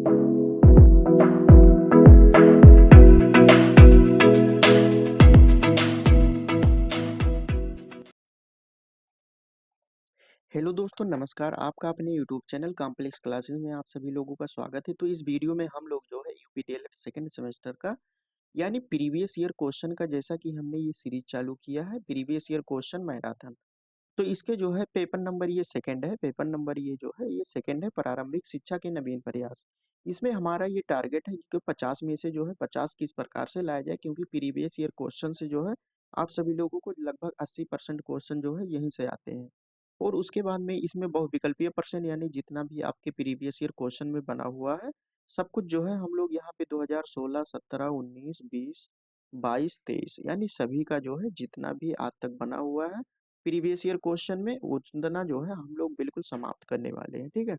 Hello दोस्तों, नमस्कार। आपका अपने यूट्यूब चैनल कॉम्प्लेक्स क्लासेस में आप सभी लोगों का स्वागत है। तो इस वीडियो में हम लोग जो है यूपी डीएलएड सेकंड सेमेस्टर का यानी प्रीवियस ईयर क्वेश्चन का, जैसा कि हमने ये सीरीज चालू किया है प्रीवियस ईयर क्वेश्चन मैराथन। तो इसके जो है पेपर नंबर ये सेकंड है। पेपर नंबर ये जो है ये सेकंड है, प्रारंभिक शिक्षा के नवीन प्रयास। इसमें हमारा ये टारगेट है कि 50 में से जो है 50 किस प्रकार से लाया जाए, क्योंकि प्रीवियस ईयर क्वेश्चन से जो है आप सभी लोगों को लगभग 80% क्वेश्चन जो है यहीं से आते हैं। और उसके बाद में इसमें बहुविकल्पीय प्रश्न यानी जितना भी आपके प्रीवियस ईयर क्वेश्चन में बना हुआ है सब कुछ जो है हम लोग यहाँ पे 2016, 17, 19, 20, 22, 23 यानी सभी का जो है जितना भी आज तक बना हुआ है प्रीवियस ईयर क्वेश्चन में उतना जो है हम लोग बिल्कुल समाप्त करने वाले हैं। ठीक है।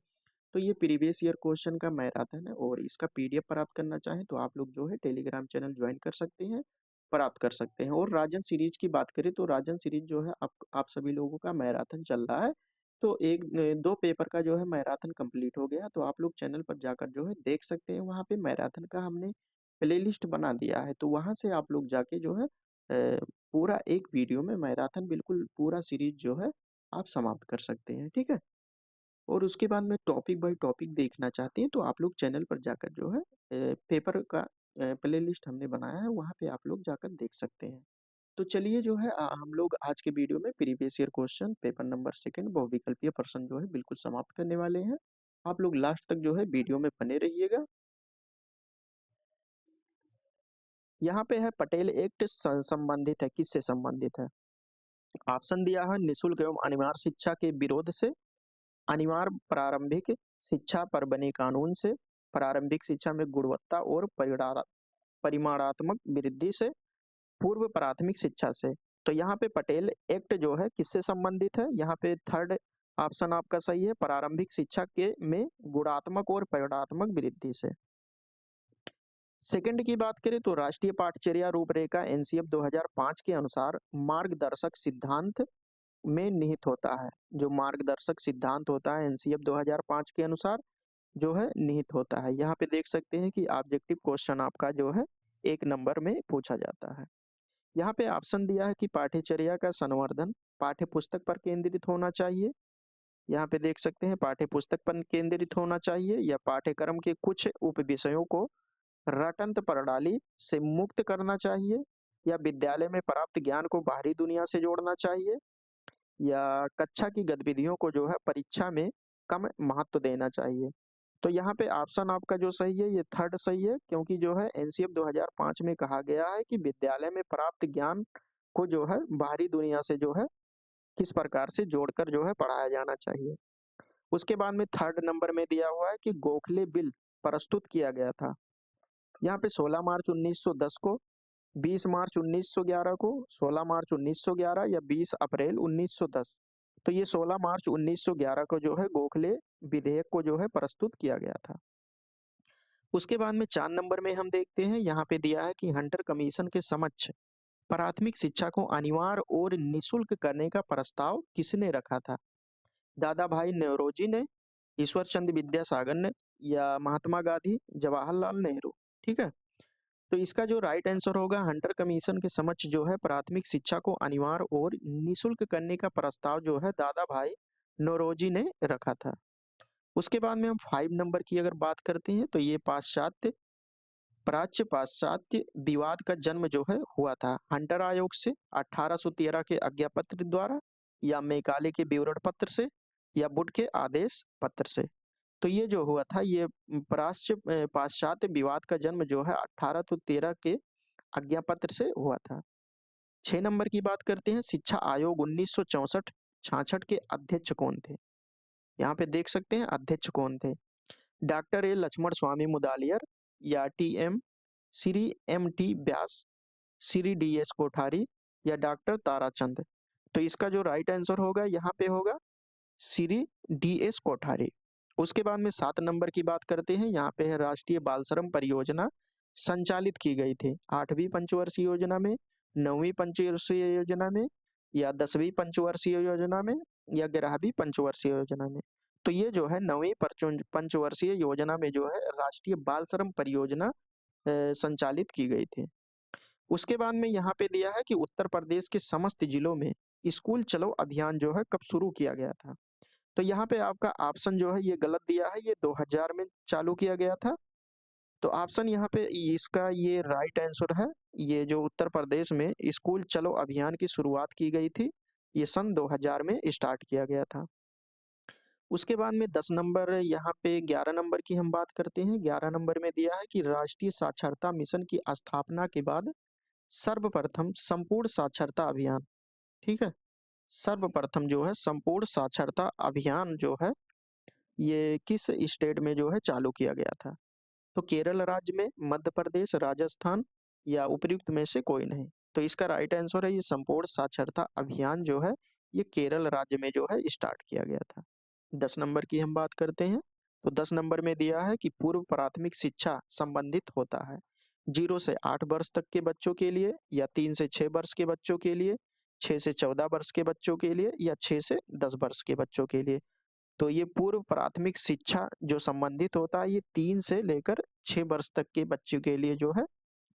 तो ये प्रीवियस ईयर क्वेश्चन का मैराथन है और इसका पीडीएफ प्राप्त करना चाहें तो आप लोग जो है टेलीग्राम चैनल ज्वाइन कर सकते हैं, प्राप्त कर सकते हैं। और राजन सीरीज की बात करें तो राजन सीरीज जो है आप सभी लोगों का मैराथन चल रहा है। तो दो पेपर का जो है मैराथन कंप्लीट हो गया, तो आप लोग चैनल पर जाकर जो है देख सकते हैं। वहाँ पे मैराथन का हमने प्लेलिस्ट बना दिया है, तो वहाँ से आप लोग जाके जो है पूरा एक वीडियो में मैराथन बिल्कुल पूरा सीरीज जो है आप समाप्त कर सकते हैं। ठीक है। और उसके बाद में टॉपिक बाय टॉपिक देखना चाहते हैं तो आप लोग चैनल पर जाकर जो है पेपर का प्लेलिस्ट हमने बनाया है, वहाँ पे आप लोग जाकर देख सकते हैं। तो चलिए जो है हम लोग आज के वीडियो में previous year question paper number second बहुविकल्पीय प्रश्न जो है बिल्कुल समाप्त करने वाले हैं। आप लोग लास्ट तक जो है वीडियो में बने रहिएगा। यहाँ पे है पटेल एक्ट संबंधित है, किससे संबंधित है? ऑप्शन दिया है निःशुल्क एवं अनिवार्य शिक्षा के विरोध से, अनिवार्य प्रारंभिक शिक्षा पर बने कानून से, प्रारंभिक शिक्षा में गुणवत्ता और परिमाणात्मक वृद्धि से, पूर्व प्राथमिक शिक्षा से। तो यहाँ पे पटेल एक्ट जो है किससे संबंधित है? यहाँ पे थर्ड ऑप्शन आपका सही है, प्रारंभिक शिक्षा के में गुणात्मक और परिमाणात्मक वृद्धि से। सेकंड की बात करें तो राष्ट्रीय पाठचर्या रूपरेखा एनसीएफ 2005 के अनुसार मार्गदर्शक सिद्धांत में निहित होता है। जो मार्गदर्शक सिद्धांत होता है एनसीएफ 2005 के अनुसार जो है निहित होता है। यहाँ पे देख सकते हैं कि ऑब्जेक्टिव क्वेश्चन आपका जो है 1 नंबर में पूछा जाता है। यहाँ पे ऑप्शन दिया है कि पाठ्यचर्या का संवर्धन पाठ्य पुस्तक पर केंद्रित होना चाहिए। यहाँ पे देख सकते हैं पाठ्य पुस्तक पर केंद्रित होना चाहिए, या पाठ्यक्रम के कुछ उप विषयों को रटंत प्रणाली से मुक्त करना चाहिए, या विद्यालय में प्राप्त ज्ञान को बाहरी दुनिया से जोड़ना चाहिए, या कक्षा की गतिविधियों को जो है परीक्षा में कम महत्व देना चाहिए। तो यहाँ पे ऑप्शन आपका जो सही है ये थर्ड सही है, क्योंकि जो है एनसीएफ 2005 में कहा गया है कि विद्यालय में प्राप्त ज्ञान को जो है बाहरी दुनिया से जो है किस प्रकार से जोड़कर जो है पढ़ाया जाना चाहिए। उसके बाद में थर्ड नंबर में दिया हुआ है कि गोखले बिल प्रस्तुत किया गया था। यहाँ पे 16 मार्च 1910 को, 20 मार्च 1911 को, 16 मार्च 1911 या 20 अप्रैल 1910। तो ये 16 मार्च 1911 को जो है गोखले विधेयक को जो है प्रस्तुत किया गया था। उसके बाद में 4 नंबर में हम देखते हैं, यहाँ पे दिया है कि हंटर कमीशन के समक्ष प्राथमिक शिक्षा को अनिवार्य और निःशुल्क करने का प्रस्ताव किसने रखा था? दादा भाई नौरोजी ने, ईश्वर चंद्र विद्यासागर ने, या महात्मा गांधी, जवाहरलाल नेहरू। ठीक है। तो इसका जो राइट आंसर होगा, हंटर कमीशन के समक्ष जो है प्राथमिक शिक्षा को अनिवार्य और निःशुल्क करने का प्रस्ताव जो है दादा भाई नौरोजी ने रखा था। उसके बाद में हम 5 नंबर की अगर बात करते हैं तो ये प्राच्य पाश्चात्य विवाद का जन्म जो है हुआ था हंटर आयोग से, 1813 के आज्ञा पत्र द्वारा, या मैकाले के विवरण पत्र से, या वुड के आदेश पत्र से। तो ये जो हुआ था ये पाश्चात्य विवाद का जन्म जो है 1813 के आज्ञा पत्र से हुआ था। 6 नंबर की बात करते हैं, शिक्षा आयोग 1964-66 के अध्यक्ष कौन थे? यहाँ पे देख सकते हैं अध्यक्ष कौन थे। डॉक्टर ए लक्ष्मण स्वामी मुदालियर, या टीएम श्री एम टी व्यास, श्री डी एस कोठारी, या डॉक्टर ताराचंद। तो इसका जो राइट आंसर होगा यहाँ पे होगा श्री डी एस कोठारी। उसके बाद में 7 नंबर की बात करते हैं, यहाँ पे है राष्ट्रीय बाल श्रम परियोजना संचालित की गई थी 8वीं पंचवर्षीय योजना में, 9वीं पंचवर्षीय योजना में, या 10वीं पंचवर्षीय योजना में, या 11वीं पंचवर्षीय योजना में। तो ये जो है 9वीं पंचवर्षीय योजना में जो है राष्ट्रीय बाल श्रम परियोजना संचालित की गई थी। उसके बाद में यहाँ पे दिया है कि उत्तर प्रदेश के समस्त जिलों में स्कूल चलो अभियान जो है कब शुरू किया गया था। तो यहाँ पे आपका ऑप्शन जो है ये गलत दिया है, ये 2000 में चालू किया गया था। तो ऑप्शन यहाँ पे इसका ये राइट आंसर है। ये जो उत्तर प्रदेश में स्कूल चलो अभियान की शुरुआत की गई थी, ये सन 2000 में स्टार्ट किया गया था। उसके बाद में 10 नंबर, यहाँ पे 11 नंबर की हम बात करते हैं। 11 नंबर में दिया है कि राष्ट्रीय साक्षरता मिशन की स्थापना के बाद सर्वप्रथम संपूर्ण साक्षरता अभियान, ठीक है, सर्वप्रथम जो है संपूर्ण साक्षरता अभियान जो है ये किस स्टेट में जो है चालू किया गया था। तो केरल राज्य में, मध्य प्रदेश, राजस्थान या उपयुक्त में से कोई नहीं। तो इसका राइट आंसर है ये संपूर्ण साक्षरता अभियान जो है ये केरल राज्य में जो है स्टार्ट किया गया था। 10 नंबर की हम बात करते हैं। तो 10 नंबर में दिया है कि पूर्व प्राथमिक शिक्षा संबंधित होता है 0 से 8 वर्ष तक के बच्चों के लिए, या 3 से 6 वर्ष के बच्चों के लिए, 6 से 14 वर्ष के बच्चों के लिए, या 6 से 10 वर्ष के बच्चों के लिए। तो ये पूर्व प्राथमिक शिक्षा जो संबंधित होता है ये 3 से लेकर 6 वर्ष तक के बच्चों के लिए जो है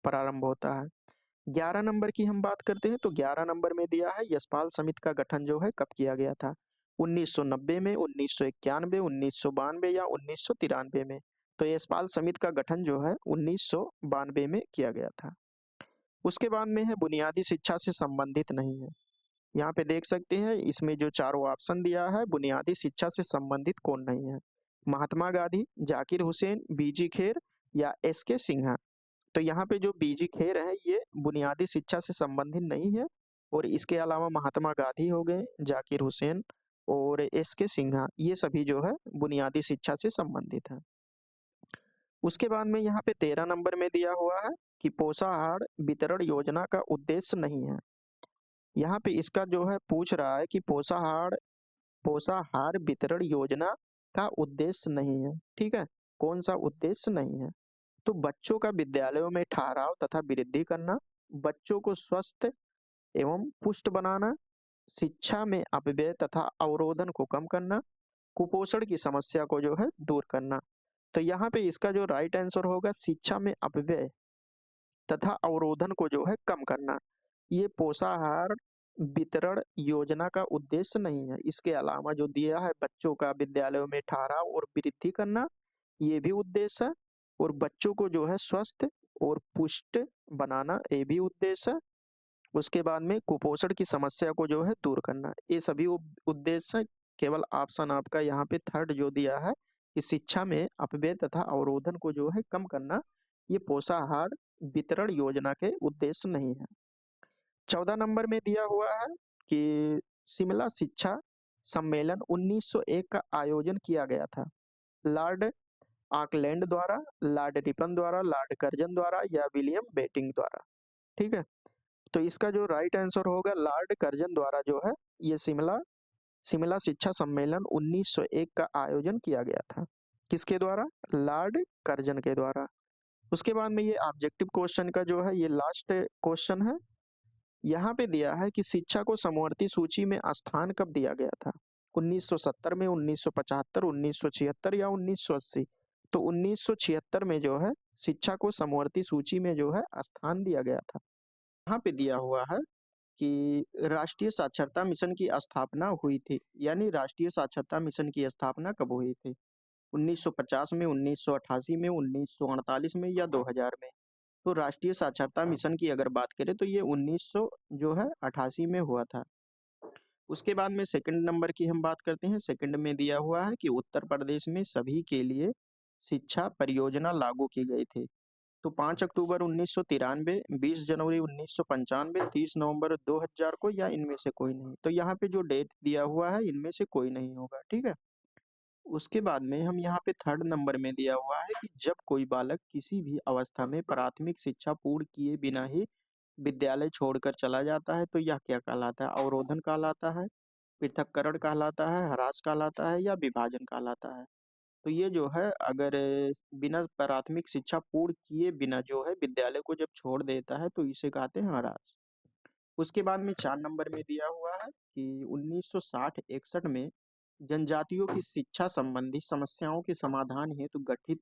प्रारंभ होता है। 11 नंबर की हम बात करते हैं। तो 11 नंबर में दिया है यशपाल समिति का गठन जो है कब किया गया था। 1990 में, 1991, 1992 या 1993 में। तो यशपाल समिति का गठन जो है 1992 में किया गया था। उसके बाद में है बुनियादी शिक्षा से संबंधित नहीं है। यहाँ पे देख सकते हैं इसमें जो चारों ऑप्शन दिया है बुनियादी शिक्षा से संबंधित कौन नहीं है। महात्मा गांधी, जाकिर हुसैन, बीजी खेर या एस के सिन्हा। तो यहाँ पे जो बीजी खेर है ये बुनियादी शिक्षा से संबंधित नहीं है, और इसके अलावा महात्मा गांधी हो गए, जाकिर हुसैन और एस के सिन्हा, ये सभी जो है बुनियादी शिक्षा से संबंधित है। उसके बाद में यहाँ पे 13 नंबर में दिया हुआ है कि पोषाहार वितरण योजना का उद्देश्य नहीं है। यहाँ पे इसका जो है पूछ रहा है कि पोषाहार पोषाहार वितरण योजना का उद्देश्य नहीं है, ठीक है, कौन सा उद्देश्य नहीं है। तो बच्चों का विद्यालयों में ठहराव तथा वृद्धि करना, बच्चों को स्वस्थ एवं पुष्ट बनाना, शिक्षा में अपव्यय तथा अवरोधन को कम करना, कुपोषण की समस्या को जो है दूर करना। तो यहाँ पे इसका जो राइट आंसर होगा शिक्षा में अपव्यय तथा अवरोधन को जो है कम करना। ये पोषाहार वितरण योजना का उद्देश्य नहीं है। इसके अलावा जो दिया है बच्चों का विद्यालयों में ठहराव और वृद्धि करना, ये भी उद्देश्य है, और बच्चों को जो है स्वस्थ और पुष्ट बनाना, ये भी उद्देश्य है। उसके बाद में कुपोषण की समस्या को जो है दूर करना, ये सभी उद्देश्य है। केवल ऑप्शन आपका यहाँ पे थर्ड जो दिया है कि शिक्षा में अपव्यय तथा अवरोधन को जो है कम करना, ये पोषाहार वितरण योजना के उद्देश्य नहीं है। 14 नंबर में दिया हुआ है कि शिमला शिक्षा सम्मेलन 1901 का आयोजन किया गया था लॉर्ड आकलैंड द्वारा, लॉर्ड रिपन द्वारा, लॉर्ड कर्जन द्वारा या विलियम बेटिंग द्वारा, ठीक है। तो इसका जो राइट आंसर होगा लॉर्ड कर्जन द्वारा जो है ये शिमला शिमला शिक्षा सम्मेलन 1901 का आयोजन किया गया था। किसके द्वारा? लॉर्ड कर्जन के द्वारा। उसके बाद में ये ऑब्जेक्टिव क्वेश्चन का जो है ये लास्ट क्वेश्चन है। यहाँ पे दिया है कि शिक्षा को समवर्ती सूची में स्थान कब दिया गया था। 1970 में, 1975, 1976 या 1980। तो 1976 में जो है शिक्षा को समवर्ती सूची में जो है स्थान दिया गया था। यहाँ पे दिया हुआ है कि राष्ट्रीय साक्षरता मिशन की स्थापना हुई थी, यानी राष्ट्रीय साक्षरता मिशन की स्थापना कब हुई थी। 1950 में, 1988 में, 1948 में या 2000 में। तो राष्ट्रीय साक्षरता मिशन की अगर बात करें तो ये 1900 जो है 88 में हुआ था। उसके बाद में सेकंड नंबर की हम बात करते हैं। सेकंड में दिया हुआ है कि उत्तर प्रदेश में सभी के लिए शिक्षा परियोजना लागू की गई थी। तो 5 अक्टूबर 1993, 20 जनवरी 1995, 30 नवंबर 2000 को, या इनमें से कोई नहीं। तो यहाँ पे जो डेट दिया हुआ है इनमें से कोई नहीं होगा, ठीक है। उसके बाद में हम यहाँ पे थर्ड नंबर में दिया हुआ है कि जब कोई बालक किसी भी अवस्था में प्राथमिक शिक्षा पूर्ण किए बिना ही विद्यालय छोड़कर चला जाता है तो यह क्या कहलाता है। अवरोधन कहलाता है, पृथक्करण कहलाता है, ह्रास कहलाता है या विभाजन कहलाता है। तो ये जो है अगर बिना प्राथमिक शिक्षा पूर्ण किए बिना जो है विद्यालय को जब छोड़ देता है तो इसे कहते हैं ह्रास। उसके बाद में 4 नंबर में दिया हुआ है कि 1960-61 में जनजातियों की शिक्षा संबंधी समस्याओं के समाधान हेतु गठित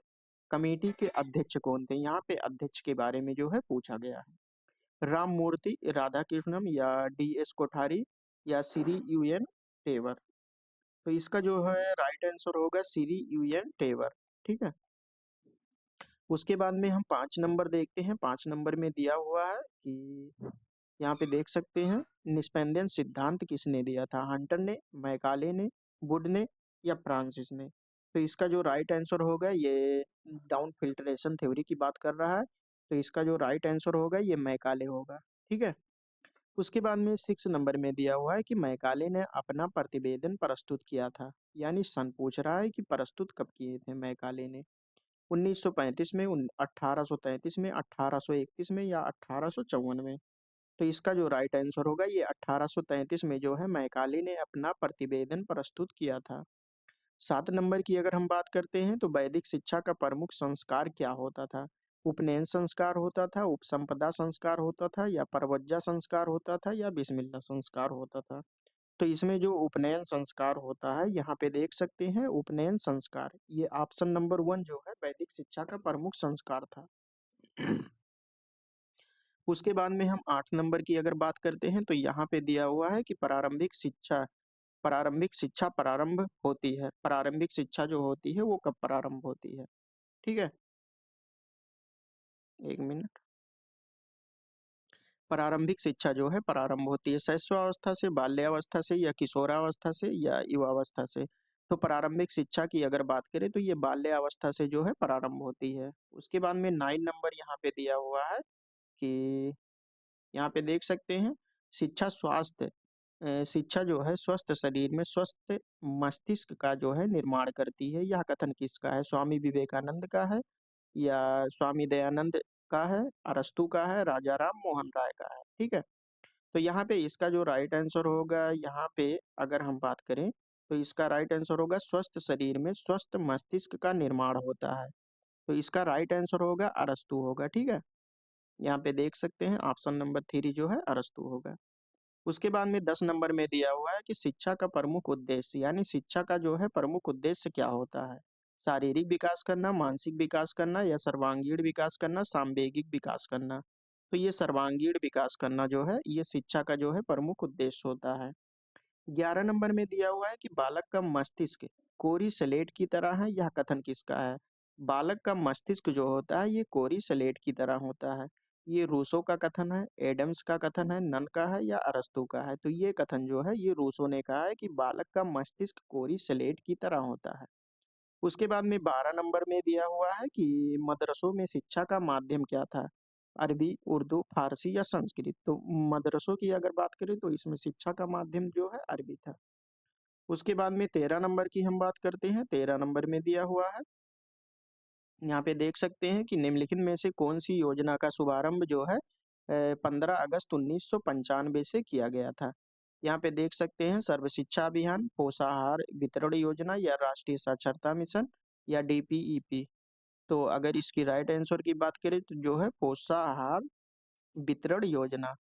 कमेटी के अध्यक्ष कौन थे? यहाँ पे अध्यक्ष के बारे में जो है पूछा गया है। राम मूर्ति, राधा कृष्णम या डी.एस. कोठारी या श्री यू.एन. टेवर। तो इसका जो है राइट आंसर होगा श्री यू.एन. टेवर। ठीक है। उसके बाद में हम 5 नंबर देखते हैं। 5 नंबर में दिया हुआ है कि यहाँ पे देख सकते हैं, निस्पेंदियन सिद्धांत किसने दिया था? हंटर ने, मैकाले ने, वुड ने या फ्रांसिस ने? तो इसका जो राइट आंसर होगा, ये डाउन फिल्ट्रेशन थ्योरी की बात कर रहा है, तो इसका जो राइट आंसर होगा ये मैकाले होगा। ठीक है। उसके बाद में 6 नंबर में दिया हुआ है कि मैकाले ने अपना प्रतिवेदन प्रस्तुत किया था, यानी सन पूछ रहा है कि प्रस्तुत कब किए थे मैकाले ने? 1935 में, 1833 में, 1831 में या 1854 में? तो इसका जो राइट आंसर होगा ये 1833 में जो है मैकाले ने अपना प्रतिवेदन प्रस्तुत किया था। 7 नंबर की अगर हम बात करते हैं तो वैदिक शिक्षा का प्रमुख संस्कार क्या होता था? उपनयन संस्कार होता था, उपसंपदा संस्कार होता था या परवज्जा संस्कार होता था या बिस्मिल्लाह संस्कार होता था? तो इसमें जो उपनयन संस्कार होता है, यहाँ पे देख सकते हैं उपनयन संस्कार, ये ऑप्शन नंबर 1 जो है वैदिक शिक्षा का प्रमुख संस्कार था। उसके बाद में हम 8 नंबर की अगर बात करते हैं तो यहाँ पे दिया हुआ है कि प्रारंभिक शिक्षा प्रारंभ होती है। प्रारंभिक शिक्षा जो होती है वो कब प्रारंभ होती है? ठीक है, 1 मिनट। प्रारंभिक शिक्षा जो है प्रारंभ होती है शैशवावस्था से, बाल्यावस्था से या किशोरावस्था से या युवावस्था से? तो प्रारंभिक शिक्षा की अगर बात करें तो ये बाल्यावस्था से जो है प्रारंभ होती है। उसके बाद में 9 नंबर यहाँ पे दिया हुआ है कि यहाँ पे देख सकते हैं, शिक्षा स्वास्थ्य शिक्षा जो है स्वस्थ शरीर में स्वस्थ मस्तिष्क का जो है निर्माण करती है। यह कथन किसका है? स्वामी विवेकानंद का है या स्वामी दयानंद का है, अरस्तू का है, राजा राम मोहन राय का है? ठीक है। तो यहाँ पे इसका जो राइट आंसर होगा, यहाँ पे अगर हम बात करें तो इसका राइट आंसर होगा स्वस्थ शरीर में स्वस्थ मस्तिष्क का निर्माण होता है। तो इसका राइट आंसर होगा अरस्तू होगा। ठीक है। यहाँ पे देख सकते हैं ऑप्शन नंबर 3 जो है अरस्तू होगा। उसके बाद में 10 नंबर में दिया हुआ है कि शिक्षा का प्रमुख उद्देश्य, यानी शिक्षा का जो है प्रमुख उद्देश्य क्या होता है? शारीरिक विकास करना, मानसिक विकास करना या सर्वांगीण विकास करना, सामवेगिक विकास करना? तो ये सर्वांगीण विकास करना जो है ये शिक्षा का जो है प्रमुख उद्देश्य होता है। 11 नंबर में दिया हुआ है कि बालक का मस्तिष्क कोरी स्लेट की तरह है, यह कथन किसका है? बालक का मस्तिष्क जो होता है ये कोरी स्लेट की तरह होता है। ये रूसो का कथन है, एडम्स का कथन है, नन का है या अरस्तू का है? तो ये कथन जो है ये रूसो ने कहा है कि बालक का मस्तिष्क कोरी स्लेट की तरह होता है। उसके बाद में 12 नंबर में दिया हुआ है कि मदरसों में शिक्षा का माध्यम क्या था? अरबी, उर्दू, फारसी या संस्कृत? तो मदरसों की अगर बात करें तो इसमें शिक्षा का माध्यम जो है अरबी था। उसके बाद में 13 नंबर की हम बात करते हैं। 13 नंबर में दिया हुआ है, यहाँ पे देख सकते हैं कि निम्नलिखित में से कौन सी योजना का शुभारंभ जो है 15 अगस्त 1995 से किया गया था? यहाँ पे देख सकते हैं सर्व शिक्षा अभियान, पोषाहार वितरण योजना या राष्ट्रीय साक्षरता मिशन या डीपीईपी? तो अगर इसकी राइट आंसर की बात करें तो जो है पोषाहार वितरण योजना।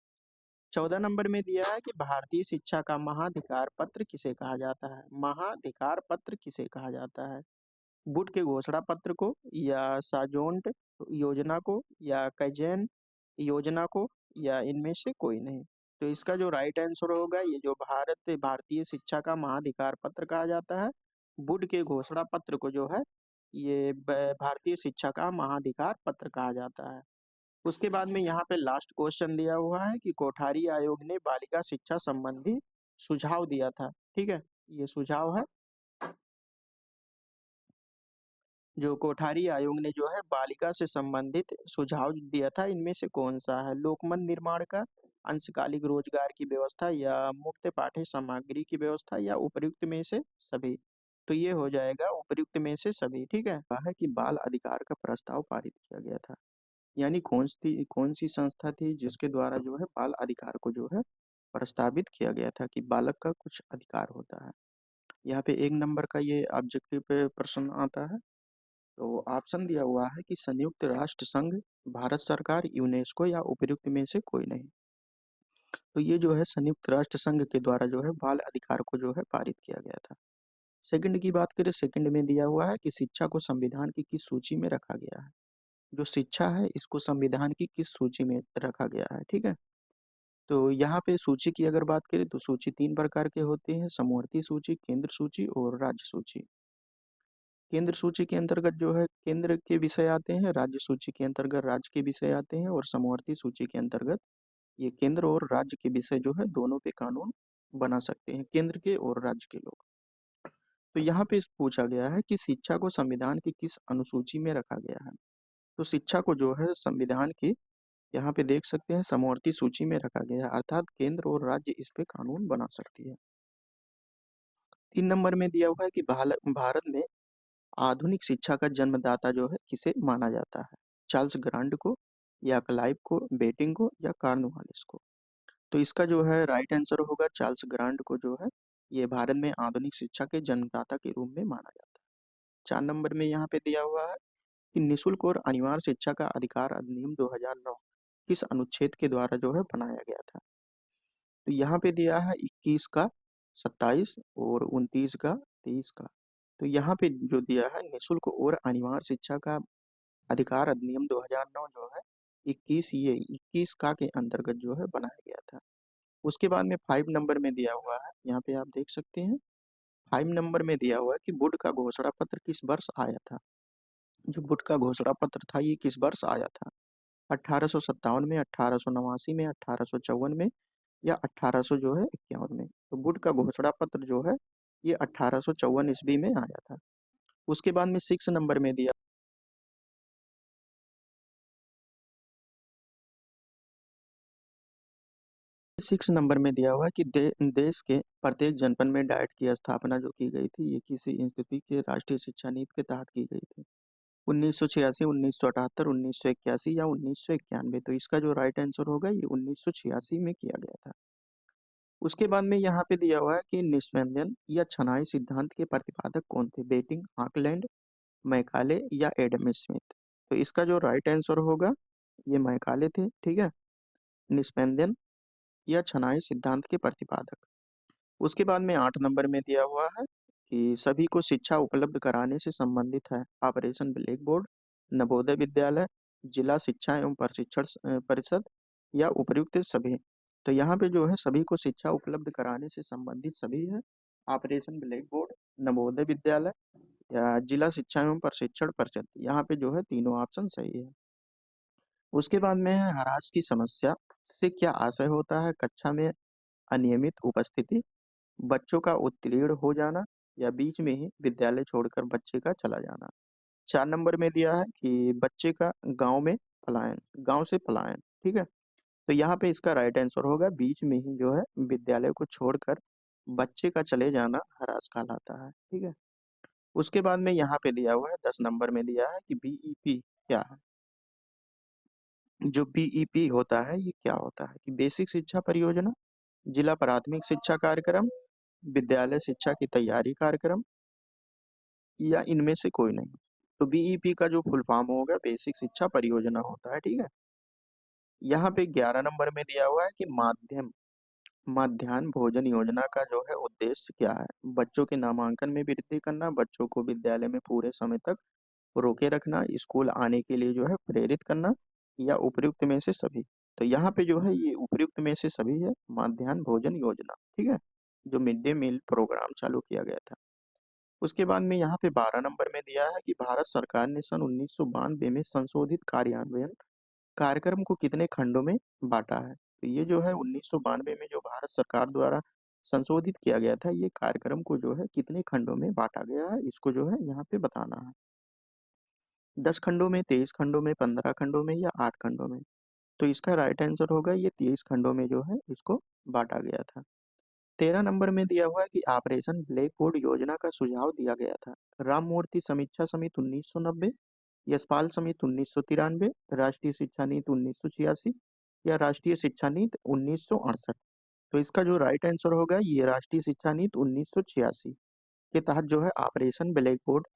14 नंबर में दिया है कि भारतीय शिक्षा का महाधिकार पत्र किसे कहा जाता है? महाधिकार पत्र किसे कहा जाता है? बुट के घोषणा पत्र को या साजोन्ट योजना को या कैजेन योजना को या इनमें से कोई नहीं? तो इसका जो राइट आंसर होगा ये जो भारतीय शिक्षा का महाधिकार पत्र कहा जाता है, बुट के घोषणा पत्र को जो है ये भारतीय शिक्षा का महाधिकार पत्र कहा जाता है। उसके बाद में यहाँ पे लास्ट क्वेश्चन दिया हुआ है कि कोठारी आयोग ने बालिका शिक्षा संबंधी सुझाव दिया था। ठीक है, ये सुझाव है जो कोठारी आयोग ने जो है बालिका से संबंधित सुझाव दिया था, इनमें से कौन सा है? लोकमत निर्माण का, अंशकालिक रोजगार की व्यवस्था या मुफ्त पाठ्य सामग्री की व्यवस्था या उपयुक्त में से सभी? तो ये हो जाएगा उपयुक्त में से सभी। ठीक है। कहा है कि बाल अधिकार का प्रस्ताव पारित किया गया था, यानी कौन सी संस्था थी जिसके द्वारा जो है बाल अधिकार को जो है प्रस्तावित किया गया था कि बालक का कुछ अधिकार होता है? यहाँ पे 1 नंबर का ये ऑब्जेक्टिव पे प्रश्न आता है। तो ऑप्शन दिया हुआ है कि संयुक्त राष्ट्र संघ, भारत सरकार, यूनेस्को या उपयुक्त में से कोई नहीं? तो ये जो है संयुक्त राष्ट्र संघ के द्वारा जो है बाल अधिकार को जो है पारित किया गया था। सेकंड की बात करें, सेकंड में दिया हुआ है कि शिक्षा को संविधान की किस सूची में रखा गया है। जो शिक्षा है इसको संविधान की किस सूची में रखा गया है, ठीक है। तो यहाँ पे सूची की अगर बात करें तो सूची 3 प्रकार के होते हैं, समवर्ती सूची, केंद्र सूची और राज्य सूची। केंद्र सूची के अंतर्गत जो है केंद्र के विषय आते हैं, राज्य सूची के अंतर्गत राज्य के विषय आते हैं और समवर्ती सूची के अंतर्गत ये केंद्र और राज्य के विषय जो है दोनों पे कानून बना सकते हैं, केंद्र के और राज्य के लोग। तो यहाँ पे पूछा गया है कि शिक्षा को संविधान की किस अनुसूची में रखा गया है। तो शिक्षा को जो है संविधान की यहाँ पे देख सकते हैं समवर्ती सूची में रखा गया है, अर्थात केंद्र और राज्य इस पे कानून बना सकती है। 3 नंबर में दिया हुआ है कि भारत में आधुनिक शिक्षा का जन्मदाता जो है किसे माना जाता है, चार्ल्स ग्रांड को या क्लाइव को, बेटिंग को या कॉर्नवालिस को। तो इसका जो है राइट आंसर होगा चार्ल्स ग्रांड को जो है ये भारत में आधुनिक शिक्षा के जन्मदाता के रूप में माना जाता है। 4 नंबर में यहाँ पे दिया हुआ है कि निःशुल्क और अनिवार्य शिक्षा का अधिकार अधिनियम 2009 किस अनुच्छेद के द्वारा जो है बनाया गया था। तो यहाँ पे दिया है 21 का 27 और 29 का 23 का। तो यहाँ पे जो दिया है निःशुल्क और अनिवार्य शिक्षा का अधिकार अधिनियम 2009 जो है 21 का के अंतर्गत जो है बनाया गया था। उसके बाद में 5 नंबर में दिया हुआ है, यहाँ पे आप देख सकते हैं 5 नंबर में दिया हुआ है कि वुड का घोषणा पत्र किस वर्ष आया था। जो वुड का घोषणा पत्र था ये किस वर्ष आया था, 1857 में, 1889 में, 1854 में या 1800 जो है 51 में। तो वुड का घोषणा पत्र जो है ये 1854 ईस्वी में आया था। उसके बाद में 6 नंबर में दिया 6 नंबर में दिया हुआ है कि देश के प्रत्येक जनपद में डाइट की स्थापना जो की गई थी ये किसी इंस्टीट्यूट के राष्ट्रीय शिक्षा नीति के तहत की गई थी, 1986, 1978, 1981 या 1991। तो इसका जो राइट आंसर होगा ये 1986 में किया गया था। उसके बाद में यहाँ पे दिया हुआ है कि निस्पंदन या छनाई सिद्धांत के प्रतिपादक कौन थे, बेटिंग, ऑकलैंड, मैकाले या एडम स्मिथ। तो इसका जो राइट आंसर होगा ये मैकाले थे, ठीक है, निस्पंदन या छनाई सिद्धांत के प्रतिपादक। उसके बाद में 8 नंबर में दिया हुआ है कि सभी को शिक्षा उपलब्ध कराने से संबंधित है operation black board, Navodaya Vidyalaya, जिला शिक्षा एवं प्रशिक्षण परिषद या उपयुक्त सभी। तो यहाँ पे जो है सभी को शिक्षा उपलब्ध कराने से संबंधित सभी है, operation black board, Navodaya Vidyalaya या जिला शिक्षा एवं प्रशिक्षण परिषद। यहाँ पे जो है तीनों ऑप्शन सही है। उसके बाद में है हरास की समस्या से क्या आशय होता है, कक्षा में अनियमित उपस्थिति, बच्चों का उत्तीर्ण हो जाना या बीच में ही विद्यालय छोड़कर बच्चे का चला जाना। 4 नंबर में दिया है कि बच्चे का गांव से पलायन, ठीक है। तो यहाँ पे इसका राइट आंसर होगा बीच में ही जो है विद्यालय को छोड़कर बच्चे का चले जाना हरास कहलाता है, ठीक है। उसके बाद में यहाँ पे दिया हुआ है 10 नंबर में दिया है कि बीईपी क्या है। जो बीईपी होता है ये क्या होता है कि बेसिक शिक्षा परियोजना, जिला प्राथमिक शिक्षा कार्यक्रम, विद्यालय शिक्षा की तैयारी कार्यक्रम या इनमें से कोई नहीं। तो बीईपी का जो फुल फॉर्म होगा बेसिक शिक्षा परियोजना होता है, ठीक है। यहाँ पे 11 नंबर में दिया हुआ है कि मध्याह्न भोजन योजना का जो है उद्देश्य क्या है, बच्चों के नामांकन में वृद्धि करना, बच्चों को विद्यालय में पूरे समय तक रोके रखना, स्कूल आने के लिए जो है प्रेरित करना या उपयुक्त में से सभी। तो यहाँ पे जो है ये उपयुक्त में से सभी है, मध्याह्न भोजन योजना, ठीक है, जो मिड डे मील प्रोग्राम चालू किया गया था। उसके बाद में यहाँ पे 12 नंबर में दिया है कि भारत सरकार ने सन 1992 में संशोधित कार्यान्वयन कार्यक्रम को कितने खंडों में बांटा है। तो ये जो है 1992 में जो भारत सरकार द्वारा संशोधित किया गया था ये कार्यक्रम को जो है कितने खंडों में बांटा गया है, इसको जो है यहाँ पे बताना है। 10 खंडों में, 23 खंडों में, 15 खंडों में या 8 खंडों में। तो इसका राइट आंसर होगा ये 23 खंडों में जो है इसको बांटा गया था। 13 नंबर में दिया हुआ है कि ऑपरेशन ब्लैक बोर्ड योजना का सुझाव दिया गया था, राममूर्ति समीक्षा समिति 1990, यशपाल समिति 1993, राष्ट्रीय शिक्षा नीति 1986 या राष्ट्रीय शिक्षा नीति 1968। तो इसका जो राइट आंसर होगा ये राष्ट्रीय शिक्षा नीति 1986 के तहत जो है ऑपरेशन ब्लैक बोर्ड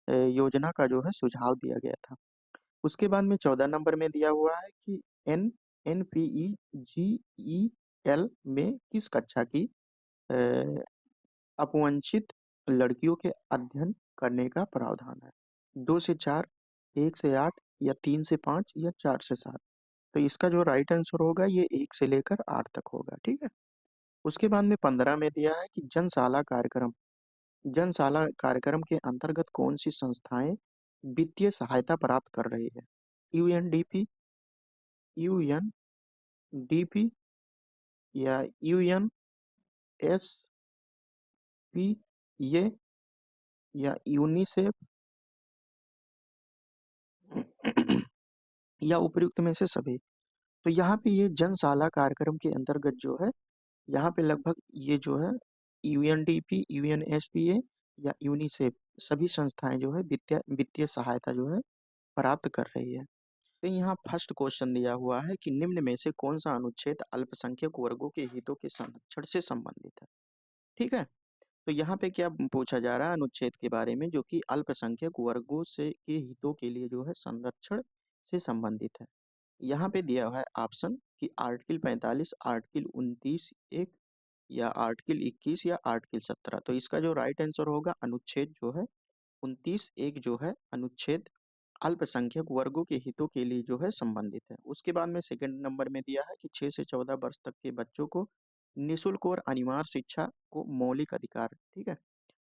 योजना का जो है सुझाव दिया गया था। उसके बाद में 14 नंबर में दिया हुआ है कि NPEGEL में किस कक्षा की अपवंचित लड़कियों के अध्ययन करने का प्रावधान है। 2 से 4, 1 से 8 या 3 से 5 या 4 से 7। तो इसका जो राइट आंसर होगा ये 1 से लेकर 8 तक होगा, ठीक है? उसके बाद में 15 में दिया है कि जनशाला कार्यक्रम के अंतर्गत कौन-सी संस्थाएँ वित्तीय सहायता प्राप्त कर रही है? यूएनडीपी, यूएनडीपी या यूएनएसपी ये या यूनिसेफ या उपर्युक्त में से सभी। तो यहाँ पे ये जनशाला कार्यक्रम के अंतर्गत जो है, यहाँ पे लगभग ये जो है यूएनडीपी, यूएनएसपीए या यूनिसेफ सभी संस्थाएँ जो है वित्तीय वित्तीय सहायता जो है प्राप्त कर रही है। तो यहाँ फर्स्ट क्वेश्चन दिया हुआ है कि निम्न में से कौन-सा अनुच्छेद अल्पसंख्यक वर्गों के हितों के संरक्षण से संबंधित है? ठीक है? तो यहाँ पे क्या पूछा जा रहा है अनुच्छेद के बारे में जो कि अल्पसंख्यक वर्गों से के हितों के लिए जो है संरक्षण से संबंधित है। यहाँ पे दिया हुआ है ऑप्शन कि आर्टिकल 45, आर्टिकल 29 एक या आर्टिकल 21 या आर्टिकल 17। तो इसका जो राइट आंसर होगा अनुच्छेद जो है 29 एक जो है अनुच्छेद अल्पसंख्यक वर्गों के हितों के लिए जो है संबंधित है। उसके बाद में सेकंड नंबर में दिया है कि 6 से 14 वर्ष तक के बच्चों को निःशुल्क और अनिवार्य शिक्षा को मौलिक अधिकार, ठीक है?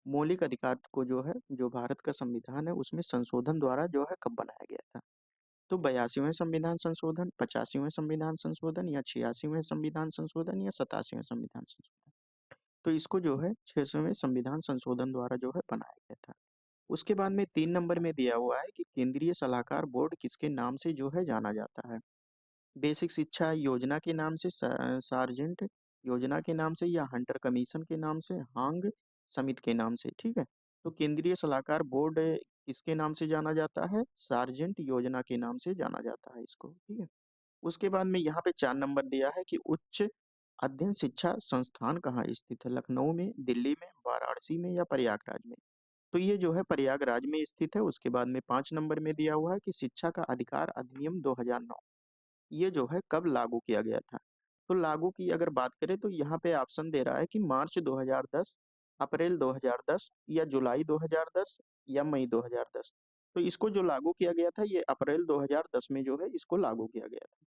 मौलिक अधिकार को जो है जो भारत का संविधान है उसमें संशोधन द्वारा जो है कब बनाया गया था? तो 82वें संविधान संशोधन, 85वें संविधान संशोधन या 86वें संविधान संशोधन या 87वें संविधान संशोधन। तो इसको जो है 6वें संविधान संशोधन द्वारा जो है बनाया गया था। उसके बाद में 3 नंबर में दिया हुआ है कि केंद्रीय सलाहकार बोर्ड किसके नाम से जो है जाना जाता है? बेसिक शिक्षा योजना के नाम से, सार्जेंट योजना के नाम से या हंटर कमीशन के नाम से, हांग समिति के नाम से, ठीक है? तो केंद्रीय सलाहकार बोर्ड किसके नाम से जाना जाता है? सार्जेंट योजना के नाम से जाना जाता है इसको, ठीक है? उसके बाद में यहाँ पे 4 नंबर दिया है कि उच्च अध्ययन शिक्षा संस्थान कहाँ स्थित है? लखनऊ में, दिल्ली में, वाराणसी में या प्रयागराज में? तो ये जो है प्रयागराज में स्थित है। उसके बाद में 5 नंबर में दिया हुआ है कि शिक्षा का अधिकार अधिनियम 2009 ये जो है कब लागू किया गया था? तो लागू की अगर बात करें तो यहाँ पे ऑप्शन दे रहा है कि मार्च 2010, अप्रैल 2010 या जुलाई 2010 या मई 2010। तो इसको जो लागू किया गया था ये अप्रैल 2010 में जो है इसको लागू किया गया था।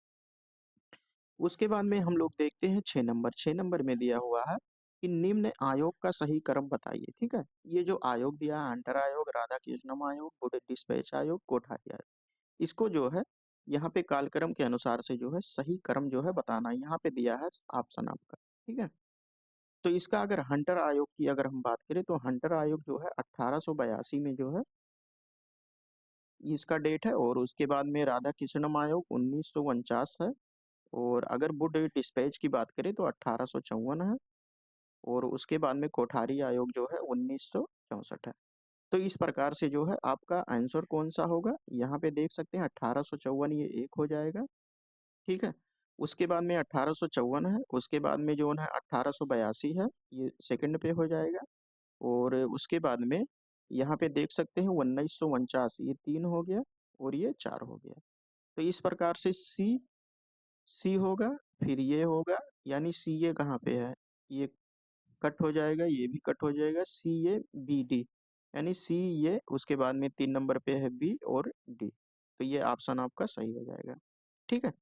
उसके बाद में हम लोग देखते हैं 6 नंबर। 6 नंबर में दिया हुआ है कि निम्न आयोग का सही क्रम बताइए, ठीक है? ये जो आयोग दिया है हंटर आयोग, राधाकृष्णम आयोग, बुडेट डिस्पैच आयोग, कोठारी आयोग। इसको जो है यहाँ पे कालक्रम के अनुसार से जो है सही क्रम जो है बताना है। यहाँ पे दिया है ऑप्शन आपका, ठीक है? तो इसका अगर हंटर आयोग की अगर हम बात करें तो हंटर आयोग जो है 1882 में जो है इसका डेट है और उसके बाद में राधा कृष्णम आयोग 1949 है और अगर वुड डिस्पैच की बात करें तो 1854 है और उसके बाद में कोठारी आयोग जो है 1964 है। तो इस प्रकार से जो है आपका आंसर कौन सा होगा? यहाँ पे देख सकते हैं 1854 ये एक हो जाएगा, ठीक है? उसके बाद में 1854 है, उसके बाद में जो है 1882 है, ये सेकंड पे हो जाएगा और उसके बाद में यहाँ पे देख सकते हैं 1949 ये 3 हो गया और ये 4 हो गया। तो इस प्रकार से सी होगा, फिर ये होगा, यानी सी ये कहाँ पे है? ये कट हो जाएगा, ये भी कट हो जाएगा, सी ए बी डी, यानी सी ये उसके बाद में 3 नंबर पे है बी और डी। तो ये ऑप्शन आपका सही हो जाएगा, ठीक है?